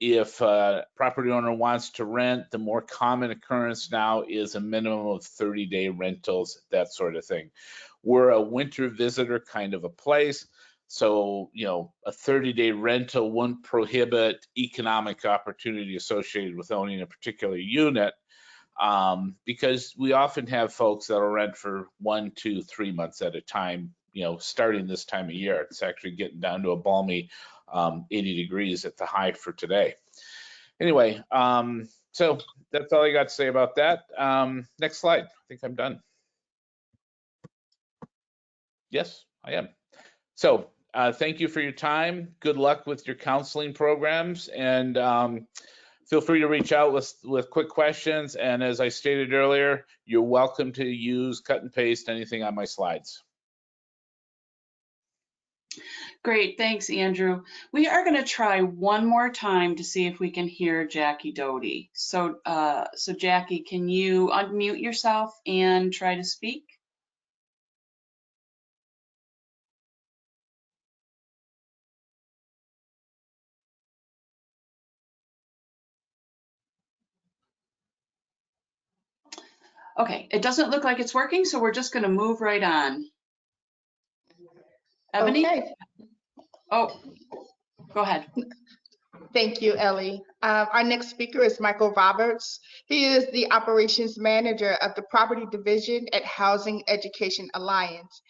If a property owner wants to rent, the more common occurrence now is a minimum of 30-day rentals, that sort of thing. We're a winter visitor kind of a place, so you know, a 30-day rental wouldn't prohibit economic opportunity associated with owning a particular unit, because we often have folks that'll rent for 1, 2, 3 months at a time, you know, starting this time of year. It's actually getting down to a balmy 80 degrees at the high for today. Anyway, so that's all I got to say about that. Next slide. I think I'm done. Yes, I am. So thank you for your time. Good luck with your counseling programs, and feel free to reach out with quick questions. And as I stated earlier, you're welcome to use, cut and paste anything on my slides. Great, thanks, Andrew. We are going to try one more time to see if we can hear Jackie Doty. So Jackie, can you unmute yourself and try to speak? Okay, it doesn't look like it's working, so we're just going to move right on. Ebony? Okay. Oh, go ahead. Thank you, Ellie. Our next speaker is Michael Roberts. He is the operations manager of the property division at Housing Education Alliance.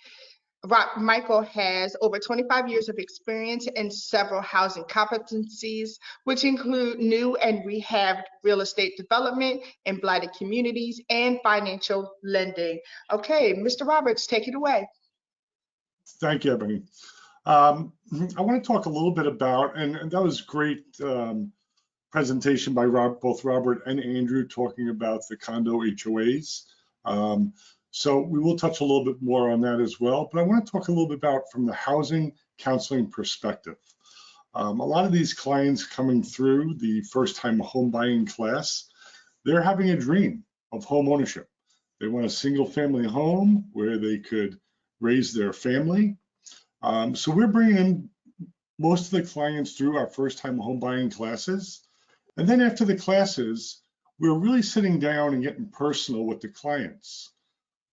Michael has over 25 years of experience in several housing competencies, which include new and rehabbed real estate development in blighted communities and financial lending. Okay, Mr. Roberts, take it away. Thank you, Ebony. I want to talk a little bit about, and that was great presentation by both Robert and Andrew talking about the condo HOAs. So we will touch a little bit more on that as well, but I want to talk a little bit about from the housing counseling perspective. A lot of these clients coming through the first-time home buying class, they're having a dream of home ownership. They want a single-family home where they could raise their family. So we're bringing in most of the clients through our first-time home buying classes. And then after the classes, we're really sitting down and getting personal with the clients.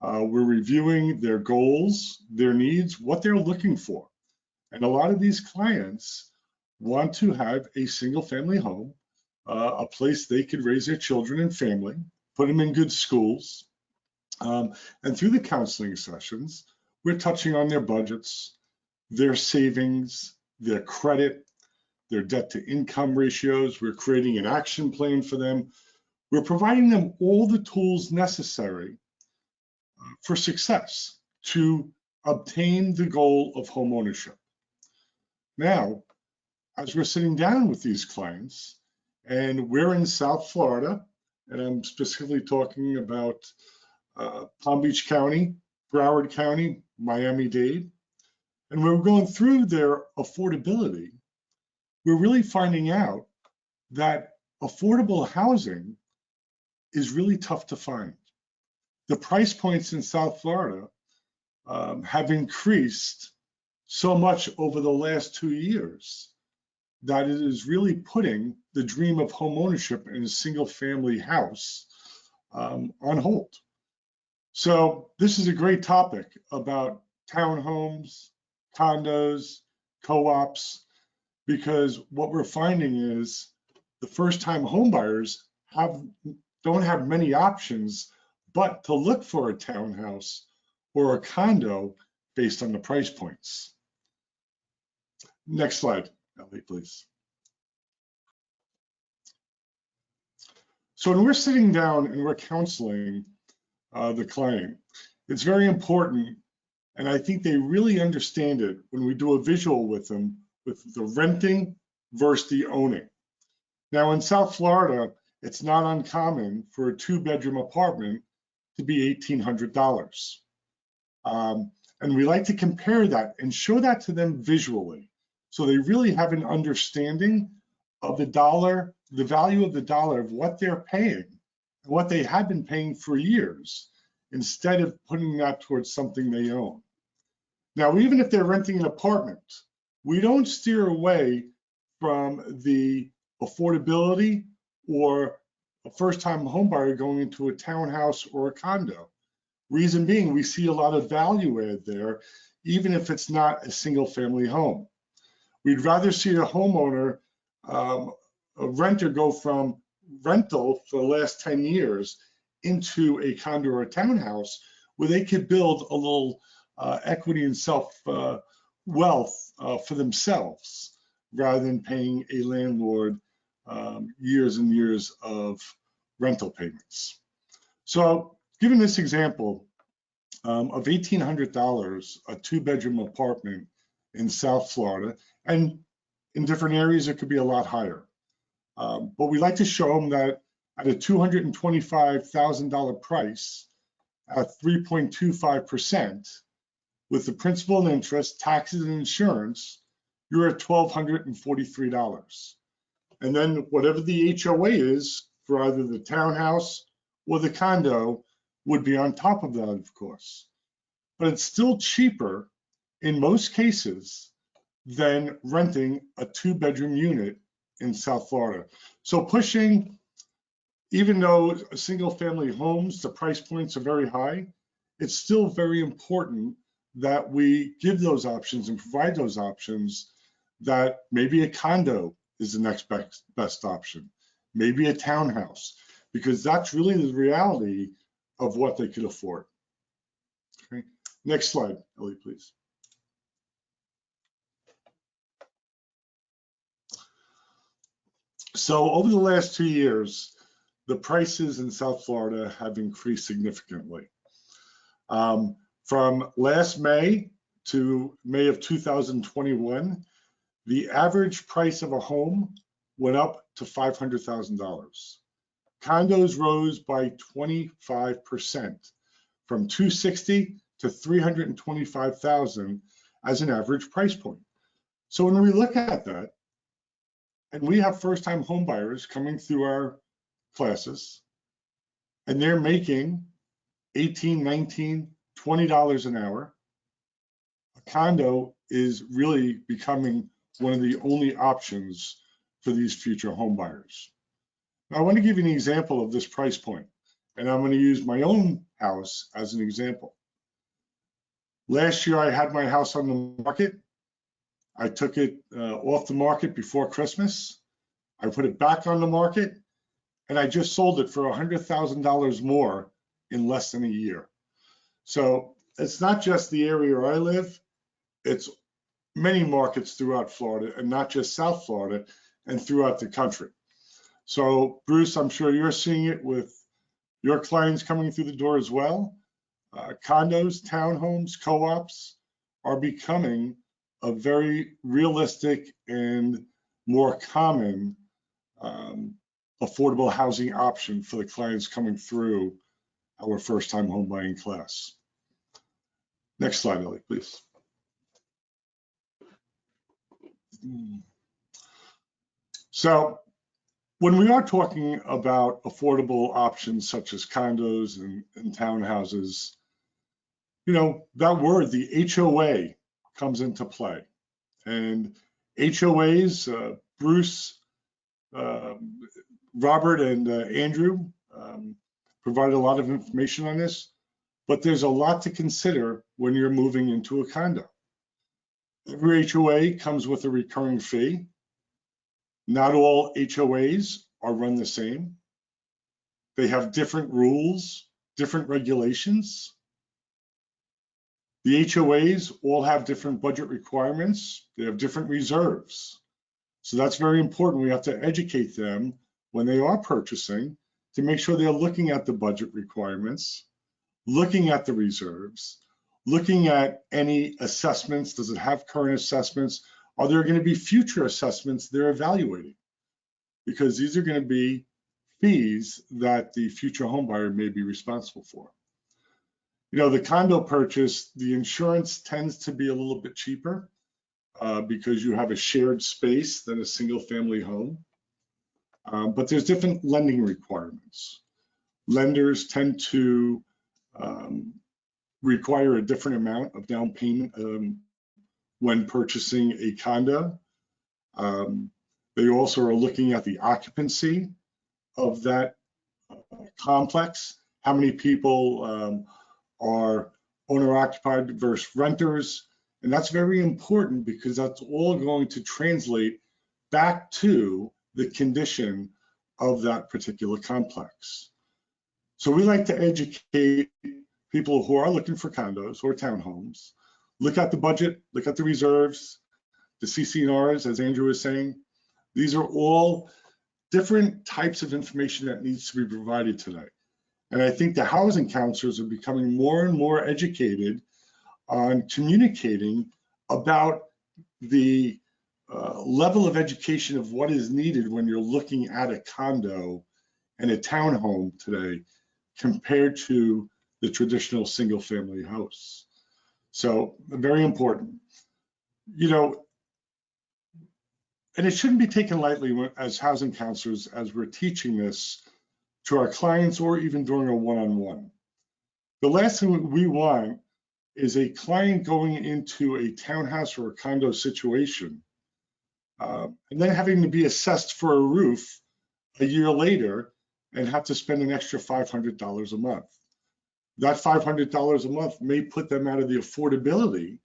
We're reviewing their goals, their needs, what they're looking for. And a lot of these clients want to have a single-family home, a place they could raise their children and family, put them in good schools. And through the counseling sessions, we're touching on their budgets, their savings, their credit, their debt to income ratios. We're creating an action plan for them. We're providing them all the tools necessary for success to obtain the goal of home ownership. Now, as we're sitting down with these clients, and we're in South Florida, and I'm specifically talking about Palm Beach County, Broward County, Miami-Dade, and we're going through their affordability, we're really finding out that affordable housing is really tough to find. the price points in South Florida have increased so much over the last 2 years that it is really putting the dream of home ownership in a single family house on hold. So this is a great topic about townhomes, condos, co-ops, because what we're finding is the first-time home buyers don't have many options but to look for a townhouse or a condo based on the price points. Next slide, Ellie, please. So when we're sitting down and we're counseling the client, it's very important, and I think they really understand it when we do a visual with them with the renting versus the owning. Now in South Florida, it's not uncommon for a 2-bedroom apartment to be $1,800. And we like to compare that and show that to them visually, so they really have an understanding of the dollar, the value of the dollar, of what they're paying and what they have been paying for years, instead of putting that towards something they own. Now, even if they're renting an apartment, we don't steer away from the affordability or a first-time homebuyer going into a townhouse or a condo. Reason being, we see a lot of value add there, even if it's not a single-family home. We'd rather see a homeowner, a renter, go from rental for the last 10 years into a condo or a townhouse where they could build a little equity and self-wealth for themselves, rather than paying a landlord years and years of rental payments. So given this example of $1,800, a 2-bedroom apartment in South Florida, and in different areas it could be a lot higher. But we like to show them that at a $225,000 price at 3.25%, with the principal and interest, taxes and insurance, you're at $1,243. And then whatever the HOA is for either the townhouse or the condo would be on top of that, of course. But it's still cheaper in most cases than renting a 2-bedroom unit in South Florida. So pushing, even though single family homes, the price points are very high, it's still very important that we give those options and provide those options, that maybe a condo is the next best option, maybe a townhouse, because that's really the reality of what they could afford. Okay. Next slide, Ellie, please. So over the last 2 years, the prices in South Florida have increased significantly. From last May to May of 2021, the average price of a home went up to $500,000. Condos rose by 25%, from $260,000 to $325,000 as an average price point. So when we look at that, and we have first-time home buyers coming through our classes, and they're making $18, $19, $20 an hour, a condo is really becoming one of the only options for these future home buyers. Now, I want to give you an example of this price point, and I'm going to use my own house as an example. Last year, I had my house on the market. I took it off the market before Christmas. I put it back on the market, and I just sold it for $100,000 more in less than a year. So it's not just the area where I live, it's many markets throughout Florida, and not just South Florida, and throughout the country. So Bruce, I'm sure you're seeing it with your clients coming through the door as well. Condos, townhomes, co-ops are becoming a very realistic and more common affordable housing option for the clients coming through our first-time home buying class. Next slide, Ellie, please. So when we are talking about affordable options such as condos and townhouses, you know, that word, the HOA, comes into play. And HOAs, Bruce, Robert, and Andrew provided a lot of information on this, but there's a lot to consider when you're moving into a condo. Every HOA comes with a recurring fee. Not all HOAs are run the same. They have different rules, different regulations. The HOAs all have different budget requirements. They have different reserves. So that's very important. We have to educate them when they are purchasing to make sure they're looking at the budget requirements, looking at the reserves, looking at any assessments. Does it have current assessments? Are there going to be future assessments they're evaluating? Because these are going to be fees that the future home buyer may be responsible for. You know, the condo purchase, the insurance tends to be a little bit cheaper because you have a shared space than a single family home. But there's different lending requirements. Lenders tend to require a different amount of down payment when purchasing a condo. They also are looking at the occupancy of that complex. How many people are owner-occupied versus renters? And that's very important because that's all going to translate back to the condition of that particular complex. So we like to educate people who are looking for condos or townhomes. Look at the budget, look at the reserves, the CC&Rs, as Andrew was saying. These are all different types of information that needs to be provided today. And I think the housing counselors are becoming more and more educated on communicating about the level of education of what is needed when you're looking at a condo and a townhome today compared to the traditional single family house. So very important. You know, and it shouldn't be taken lightly as housing counselors as we're teaching this to our clients or even during a one-on-one. The last thing we want is a client going into a townhouse or a condo situation and then having to be assessed for a roof a year later and have to spend an extra $500 a month. That $500 a month may put them out of the affordability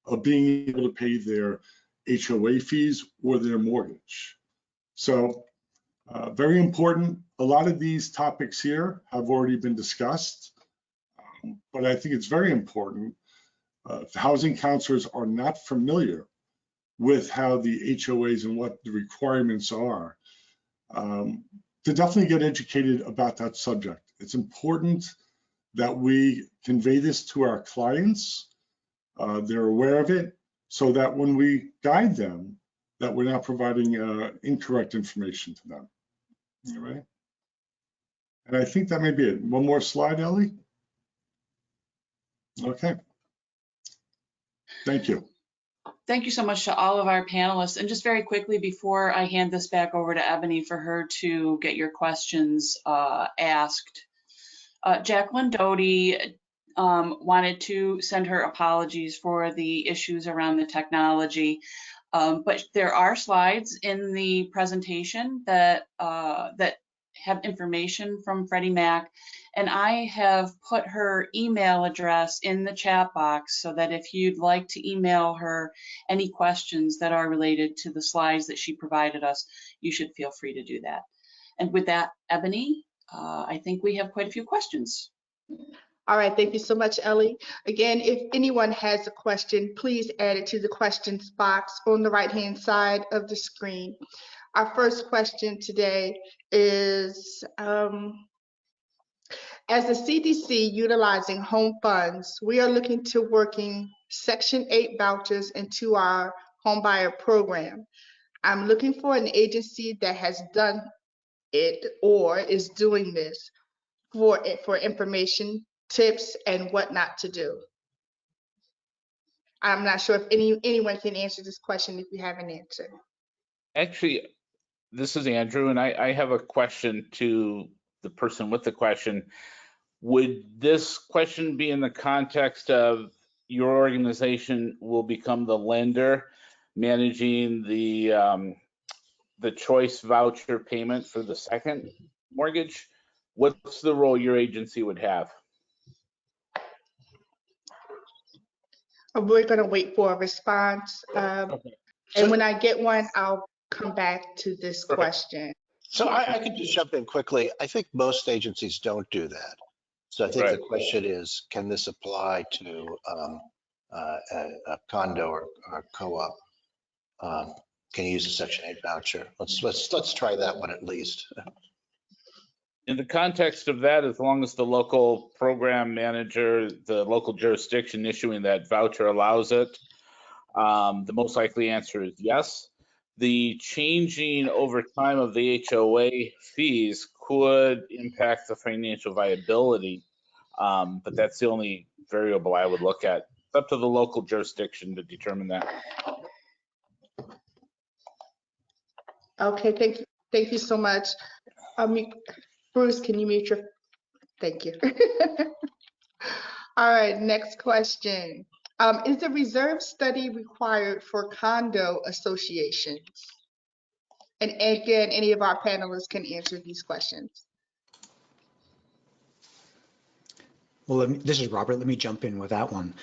of being able to pay their HOA fees or their mortgage. So very important. A lot of these topics here have already been discussed, but I think it's very important. If housing counselors are not familiar with how the HOAs and what the requirements are, to definitely get educated about that subject. It's important that we convey this to our clients. They're aware of it so that when we guide them, that we're not providing incorrect information to them. All right. And I think that may be it. One more slide, Ellie. Okay. Thank you. Thank you so much to all of our panelists. And just very quickly before I hand this back over to Ebony for her to get your questions asked, Jacqueline Doty wanted to send her apologies for the issues around the technology. But there are slides in the presentation that have information from Freddie Mac, and I have put her email address in the chat box so that if you'd like to email her any questions that are related to the slides that she provided us, you should feel free to do that. And with that, Ebony, I think we have quite a few questions. All right, thank you so much, Ellie. Again, if anyone has a question, please add it to the questions box on the right-hand side of the screen. Our first question today is, as the CDC utilizing home funds, we are looking to working Section 8 vouchers into our homebuyer program. I'm looking for an agency that has done it or is doing this for information, tips, and what not to do. I'm not sure if anyone can answer this question if you have an answer. Actually, This is Andrew, and I have a question to the person with the question. Would this question be in the context of your organization will become the lender managing the choice voucher payment for the second mortgage? What's the role your agency would have? We're going to wait for a response. Okay. And when I get one, I'll come back to this Perfect. question. So I could just jump in quickly. I think most agencies don't do that. So I think the Right. question is, can this apply to a condo or co-op? Can you use a Section 8 voucher? Let's try that one at least. In the context of that, as long as the local program manager, the local jurisdiction issuing that voucher allows it, the most likely answer is yes. The changing over time of the HOA fees could impact the financial viability, but that's the only variable I would look at. It's up to the local jurisdiction to determine that. Okay, thank you so much. Bruce, can you mute your, thank you. All right, next question. Is the reserve study required for condo associations? And again, any of our panelists can answer these questions. Well, this is Robert. Let me jump in with that one.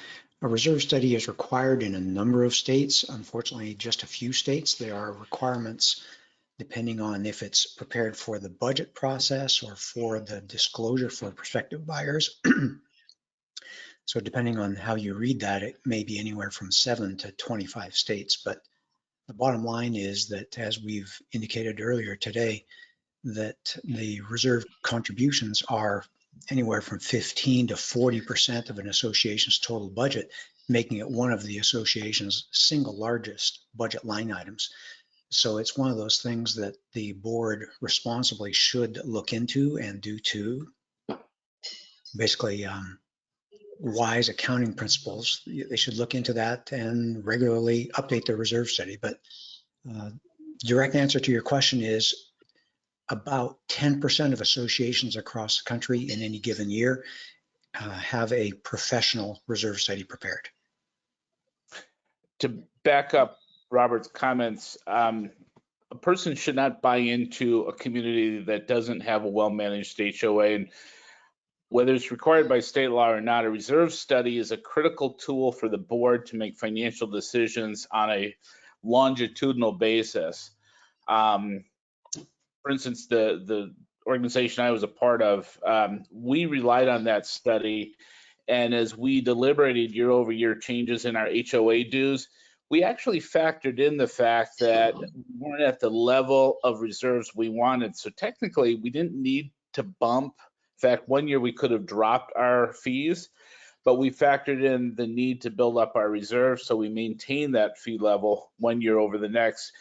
A reserve study is required in a number of states. Unfortunately, just a few states. There are requirements depending on if it's prepared for the budget process or for the disclosure for prospective buyers. So depending on how you read that, it may be anywhere from 7 to 25 states. But the bottom line is that, as we've indicated earlier today, that the reserve contributions are anywhere from 15 to 40% of an association's total budget, making it one of the association's single largest budget line items. So it's one of those things that the board responsibly should look into and do too. Basically, wise accounting principles, they should look into that and regularly update their reserve study. But direct answer to your question is about 10% of associations across the country in any given year have a professional reserve study prepared. To back up Robert's comments, a person should not buy into a community that doesn't have a well-managed HOA. And whether it's required by state law or not, a reserve study is a critical tool for the board to make financial decisions on a longitudinal basis. For instance, the organization I was a part of, we relied on that study. And as we deliberated year over year changes in our HOA dues, we actually factored in the fact that we weren't at the level of reserves we wanted. So technically, we didn't need to bump. In fact, one year we could have dropped our fees, but we factored in the need to build up our reserves. So we maintained that fee level one year over the next.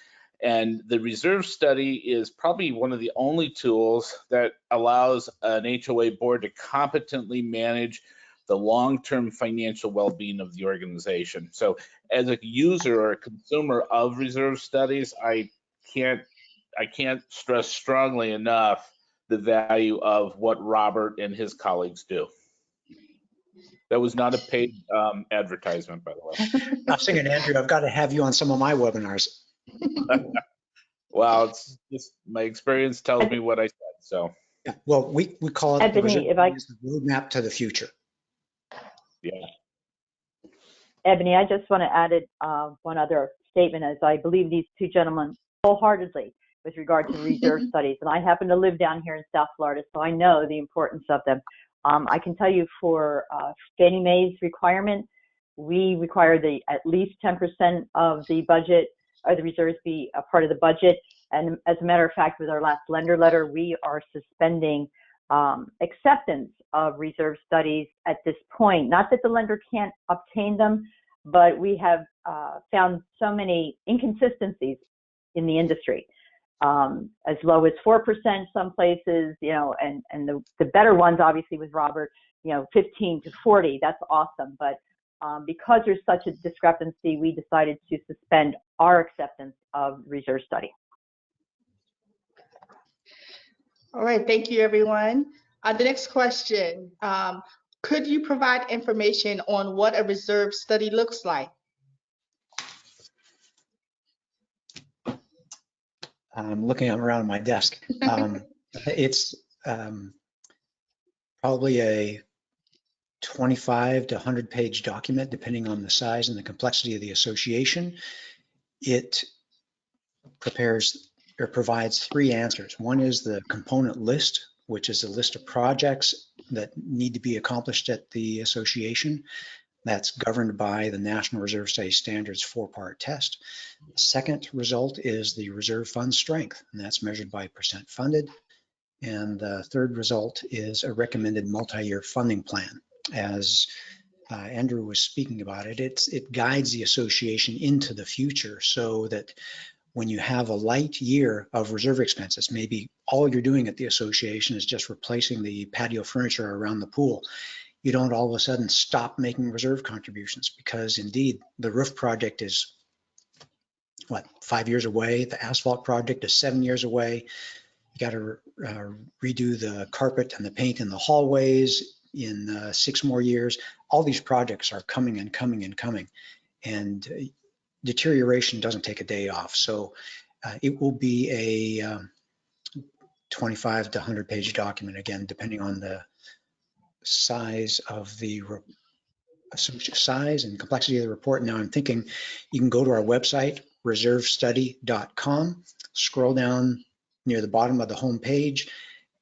And the reserve study is probably one of the only tools that allows an HOA board to competently manage the long-term financial well-being of the organization. So as a user or a consumer of reserve studies, I can't stress strongly enough the value of what Robert and his colleagues do. That was not a paid advertisement, by the way. I was thinking, Andrew, I've got to have you on some of my webinars. Well, it's just my experience tells me what I said. So Yeah, well, we call it the Ebony, if I, roadmap to the future. yeah. Ebony, I just want to add one other statement, as I believe these two gentlemen wholeheartedly with regard to reserve studies. And I happen to live down here in South Florida, so I know the importance of them. I can tell you for Fannie Mae's requirement, we require at least 10% of the budget or the reserves be a part of the budget. And as a matter of fact, with our last lender letter, we are suspending acceptance of reserve studies at this point. Not that the lender can't obtain them, but we have found so many inconsistencies in the industry. As low as 4% some places, and the better ones, obviously with Robert, 15 to 40, that's awesome. But because there's such a discrepancy, we decided to suspend our acceptance of reserve study. All right, thank you, everyone. The next question, could you provide information on what a reserve study looks like? I'm looking around my desk. It's probably a 25 to 100 page document, depending on the size and the complexity of the association. It prepares or provides three answers. One is the component list, which is a list of projects that need to be accomplished at the association. That's governed by the National Reserve Study Standards 4-part test. The second result is the reserve fund strength, and that's measured by percent funded. And the third result is a recommended multi-year funding plan. As Andrew was speaking about it, it guides the association into the future so that when you have a light year of reserve expenses, maybe all you're doing at the association is just replacing the patio furniture around the pool, you don't all of a sudden stop making reserve contributions, because indeed the roof project is, what, 5 years away? The asphalt project is 7 years away. You got to redo the carpet and the paint in the hallways in 6 more years. All these projects are coming and coming and coming, and deterioration doesn't take a day off. So it will be a 25 to 100 page document, again, depending on the size of the size and complexity of the report. Now I'm thinking you can go to our website, reservestudy.com, scroll down near the bottom of the home page,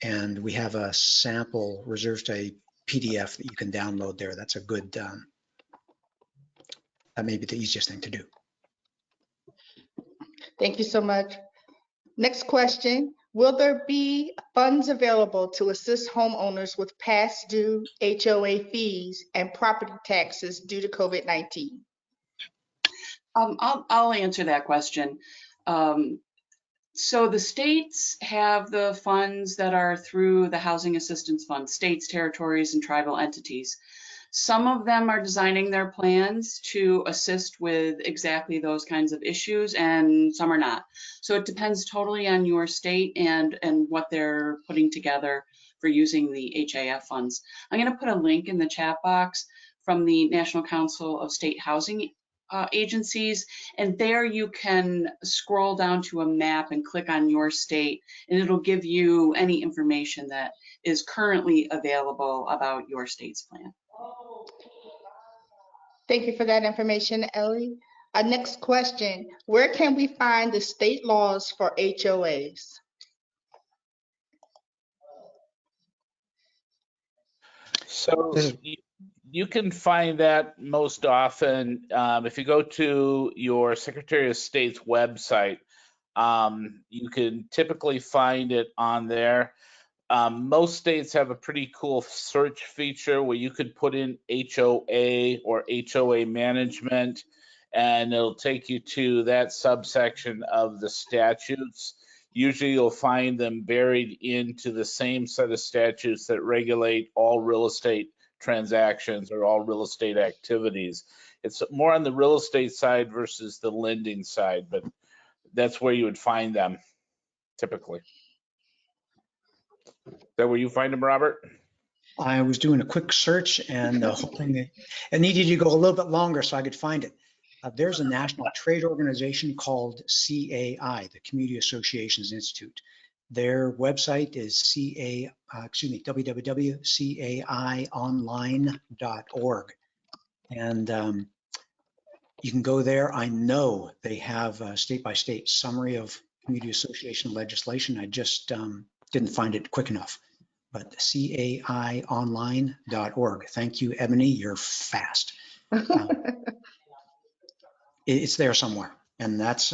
and we have a sample reserve study PDF that you can download there. That's a good, that may be the easiest thing to do. Thank you so much. Next question, will there be funds available to assist homeowners with past due HOA fees and property taxes due to COVID-19? I'll answer that question. So the states have the funds that are through the Housing Assistance Fund, states, territories, and tribal entities. Some of them are designing their plans to assist with exactly those kinds of issues, and some are not. So it depends totally on your state and what they're putting together for using the HAF funds. I'm going to put a link in the chat box from the National Council of State Housing agencies, and there you can scroll down to a map and click on your state, and it'll give you any information that is currently available about your state's plan. Thank you for that information, Ellie. Next question, where can we find the state laws for HOAs? So you can find that most often if you go to your Secretary of State's website. You can typically find it on there. Most states have a pretty cool search feature where you could put in HOA or HOA management, and it'll take you to that subsection of the statutes. Usually you'll find them buried into the same set of statutes that regulate all real estate transactions or all real estate activities. It's more on the real estate side versus the lending side, but that's where you would find them typically. Is that where you find them, Robert? I was doing a quick search and hoping that I needed to go a little bit longer so I could find it. There's a national trade organization called CAI, the Community Associations Institute. Their website is www.caionline.org. And you can go there. I know they have a state-by-state summary of community association legislation. I just didn't find it quick enough. But caionline.org. Thank you, Ebony. You're fast. It's there somewhere, and that's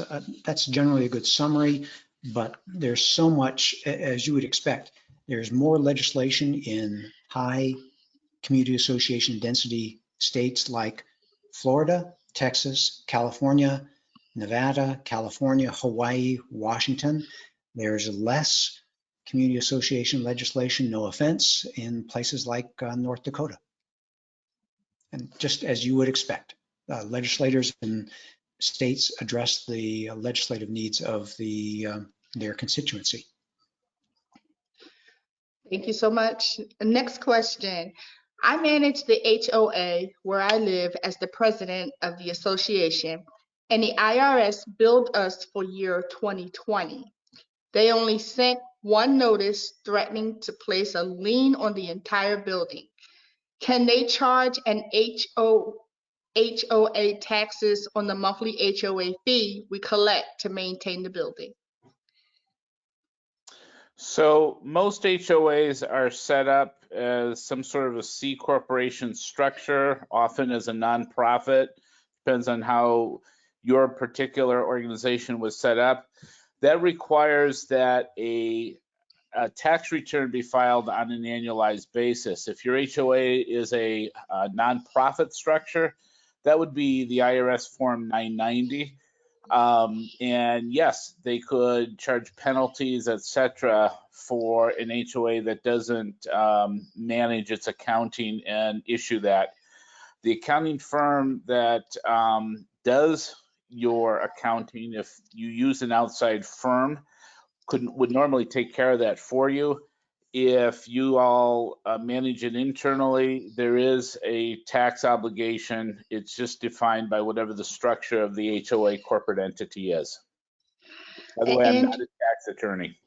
generally a good summary. But there's so much, as you would expect. There's more legislation in high community association density states like Florida, Texas, California, Nevada, California, Hawaii, Washington. There's less community association legislation, no offense, in places like North Dakota. And just as you would expect, legislators in states address the legislative needs of their constituency. Thank you so much. Next question. I manage the HOA where I live as the president of the association, and the IRS billed us for year 2020. They only sent one notice threatening to place a lien on the entire building. Can they charge an HOA taxes on the monthly HOA fee we collect to maintain the building? So most HOAs are set up as some sort of a C corporation structure, often as a nonprofit. Depends on how your particular organization was set up. That requires that a tax return be filed on an annualized basis. If your HOA is a nonprofit structure, that would be the IRS Form 990. And yes, they could charge penalties, etc., for an HOA that doesn't manage its accounting and issue that. The accounting firm that does your accounting, if you use an outside firm, would normally take care of that for you. If you all manage it internally, there is a tax obligation. It's just defined by whatever the structure of the HOA corporate entity is. By the way, I'm not a tax attorney.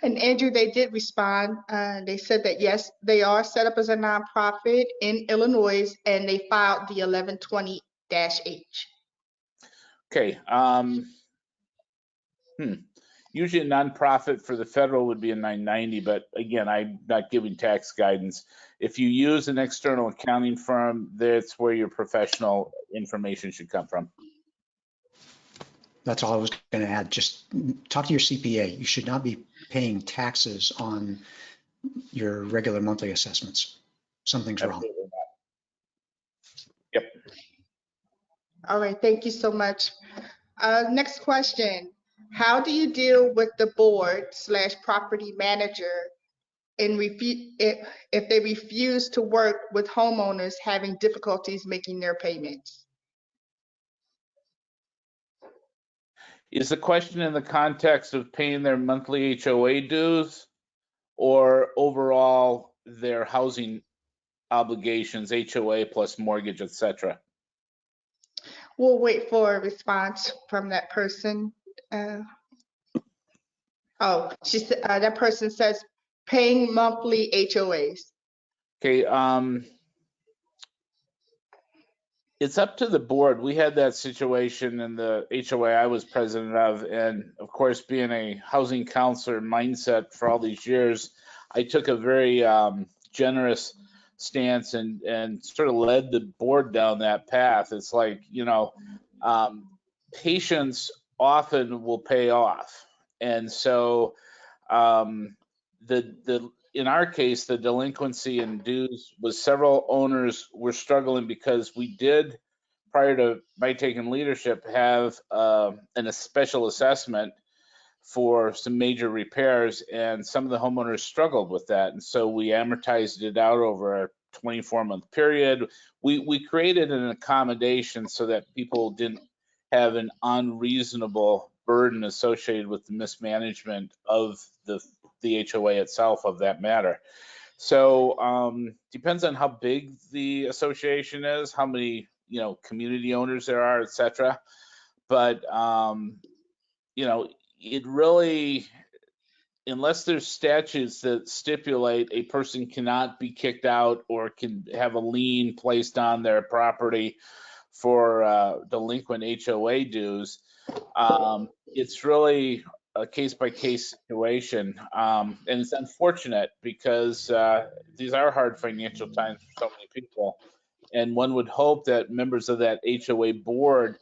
And Andrew, they did respond. They said that yes, they are set up as a nonprofit in Illinois, and they filed the 1120-H. Okay. Usually a nonprofit for the federal would be a 990, but again, I'm not giving tax guidance. If you use an external accounting firm, that's where your professional information should come from. That's all I was going to add. Just talk to your CPA. You should not be paying taxes on your regular monthly assessments. Something's wrong. Yep. All right, thank you so much. Next question. How do you deal with the board/property manager if they refuse to work with homeowners having difficulties making their payments? Is the question in the context of paying their monthly HOA dues or overall their housing obligations, HOA plus mortgage, etc.? We'll wait for a response from that person. She said that person says paying monthly HOAs. Okay, it's up to the board. We had that situation in the HOA I was president of, and of course, being a housing counselor mindset for all these years, I took a very generous stance and sort of led the board down that path. It's like, you know, patience often will pay off, and so in our case, the delinquency and dues was several owners were struggling because we did, prior to my taking leadership, have a special assessment for some major repairs, and some of the homeowners struggled with that. And so we amortized it out over a 24-month period. We created an accommodation so that people didn't have an unreasonable burden associated with the mismanagement of the HOA itself of that matter. So depends on how big the association is, how many, you know, community owners there are, etc. But you know, it really, unless there's statutes that stipulate a person cannot be kicked out or can have a lien placed on their property for delinquent HOA dues, it's really a case-by-case situation, and it's unfortunate because these are hard financial times for so many people, and one would hope that members of that HOA board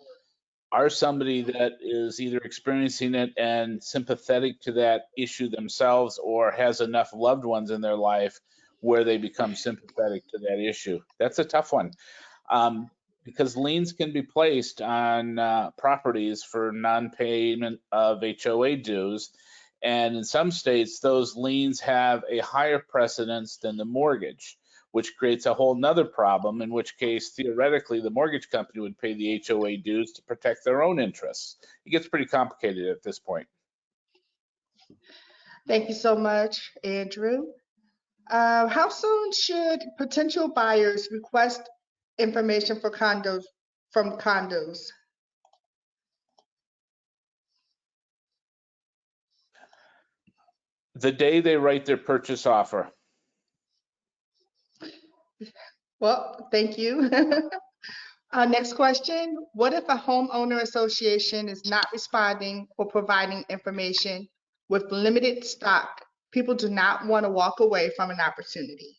are somebody that is either experiencing it and sympathetic to that issue themselves, or has enough loved ones in their life where they become sympathetic to that issue. That's a tough one. Because liens can be placed on properties for non-payment of HOA dues. And in some states, those liens have a higher precedence than the mortgage, which creates a whole nother problem, in which case, theoretically, the mortgage company would pay the HOA dues to protect their own interests. It gets pretty complicated at this point. Thank you so much, Andrew. How soon should potential buyers request information for condos from condos? The day they write their purchase offer. Well, thank you. Next question. What if a homeowner association is not responding or providing information with limited stock? People do not want to walk away from an opportunity.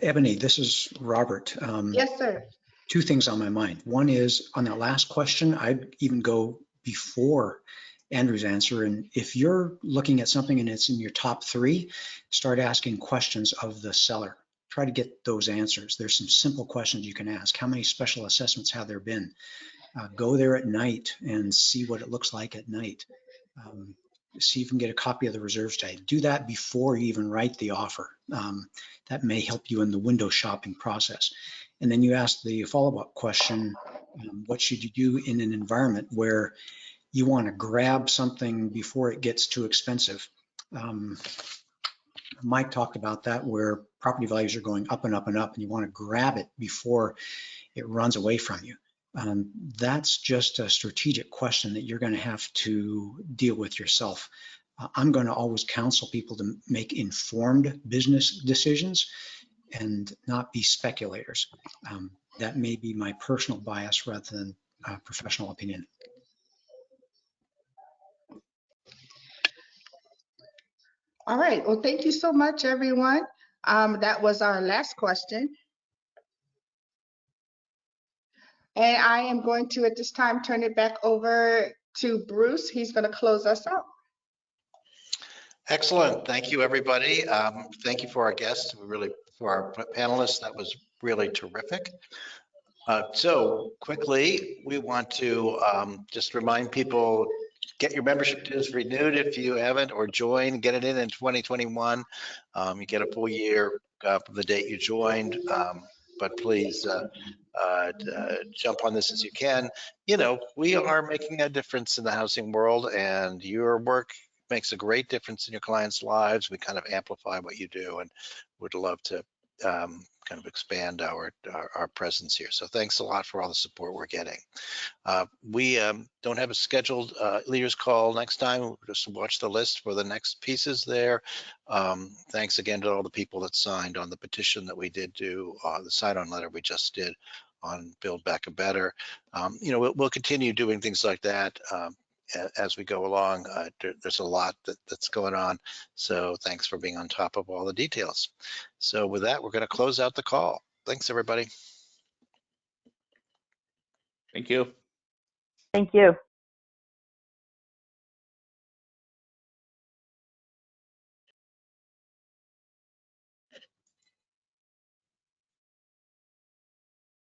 Ebony, this is Robert. Yes, sir. Two things on my mind. One is on that last question, I'd even go before Andrew's answer. And if you're looking at something and it's in your top three, start asking questions of the seller. Try to get those answers. There's some simple questions you can ask. How many special assessments have there been? Go there at night and see what it looks like at night. See if you can get a copy of the reserve study. Do that before you even write the offer. That may help you in the window shopping process. And then you ask the follow-up question, what should you do in an environment where you want to grab something before it gets too expensive? Mike talked about that, where property values are going up and up and up, and you want to grab it before it runs away from you. That's just a strategic question that you're going to have to deal with yourself. I'm going to always counsel people to make informed business decisions and not be speculators. That may be my personal bias rather than professional opinion. All right. Well, thank you so much, everyone. That was our last question. And I am going to, at this time, turn it back over to Bruce. He's going to close us out. Excellent. Thank you, everybody. Thank you for our guests, for our panelists. That was really terrific. So quickly, we want to just remind people, get your membership dues renewed if you haven't, or join, get it in 2021. You get a full year from the date you joined, but please jump on this as you can. You know, we are making a difference in the housing world, and your work makes a great difference in your clients' lives. We kind of amplify what you do and would love to kind of expand our presence here. So thanks a lot for all the support we're getting. We don't have a scheduled leaders call next time. We'll just watch the list for the next pieces there. Thanks again to all the people that signed on the petition that we did do, the sign-on letter we just did on Build Back Better. You know, we'll continue doing things like that as we go along. There's a lot that's going on. So thanks for being on top of all the details. So with that, we're going to close out the call. Thanks, everybody. Thank you. Thank you.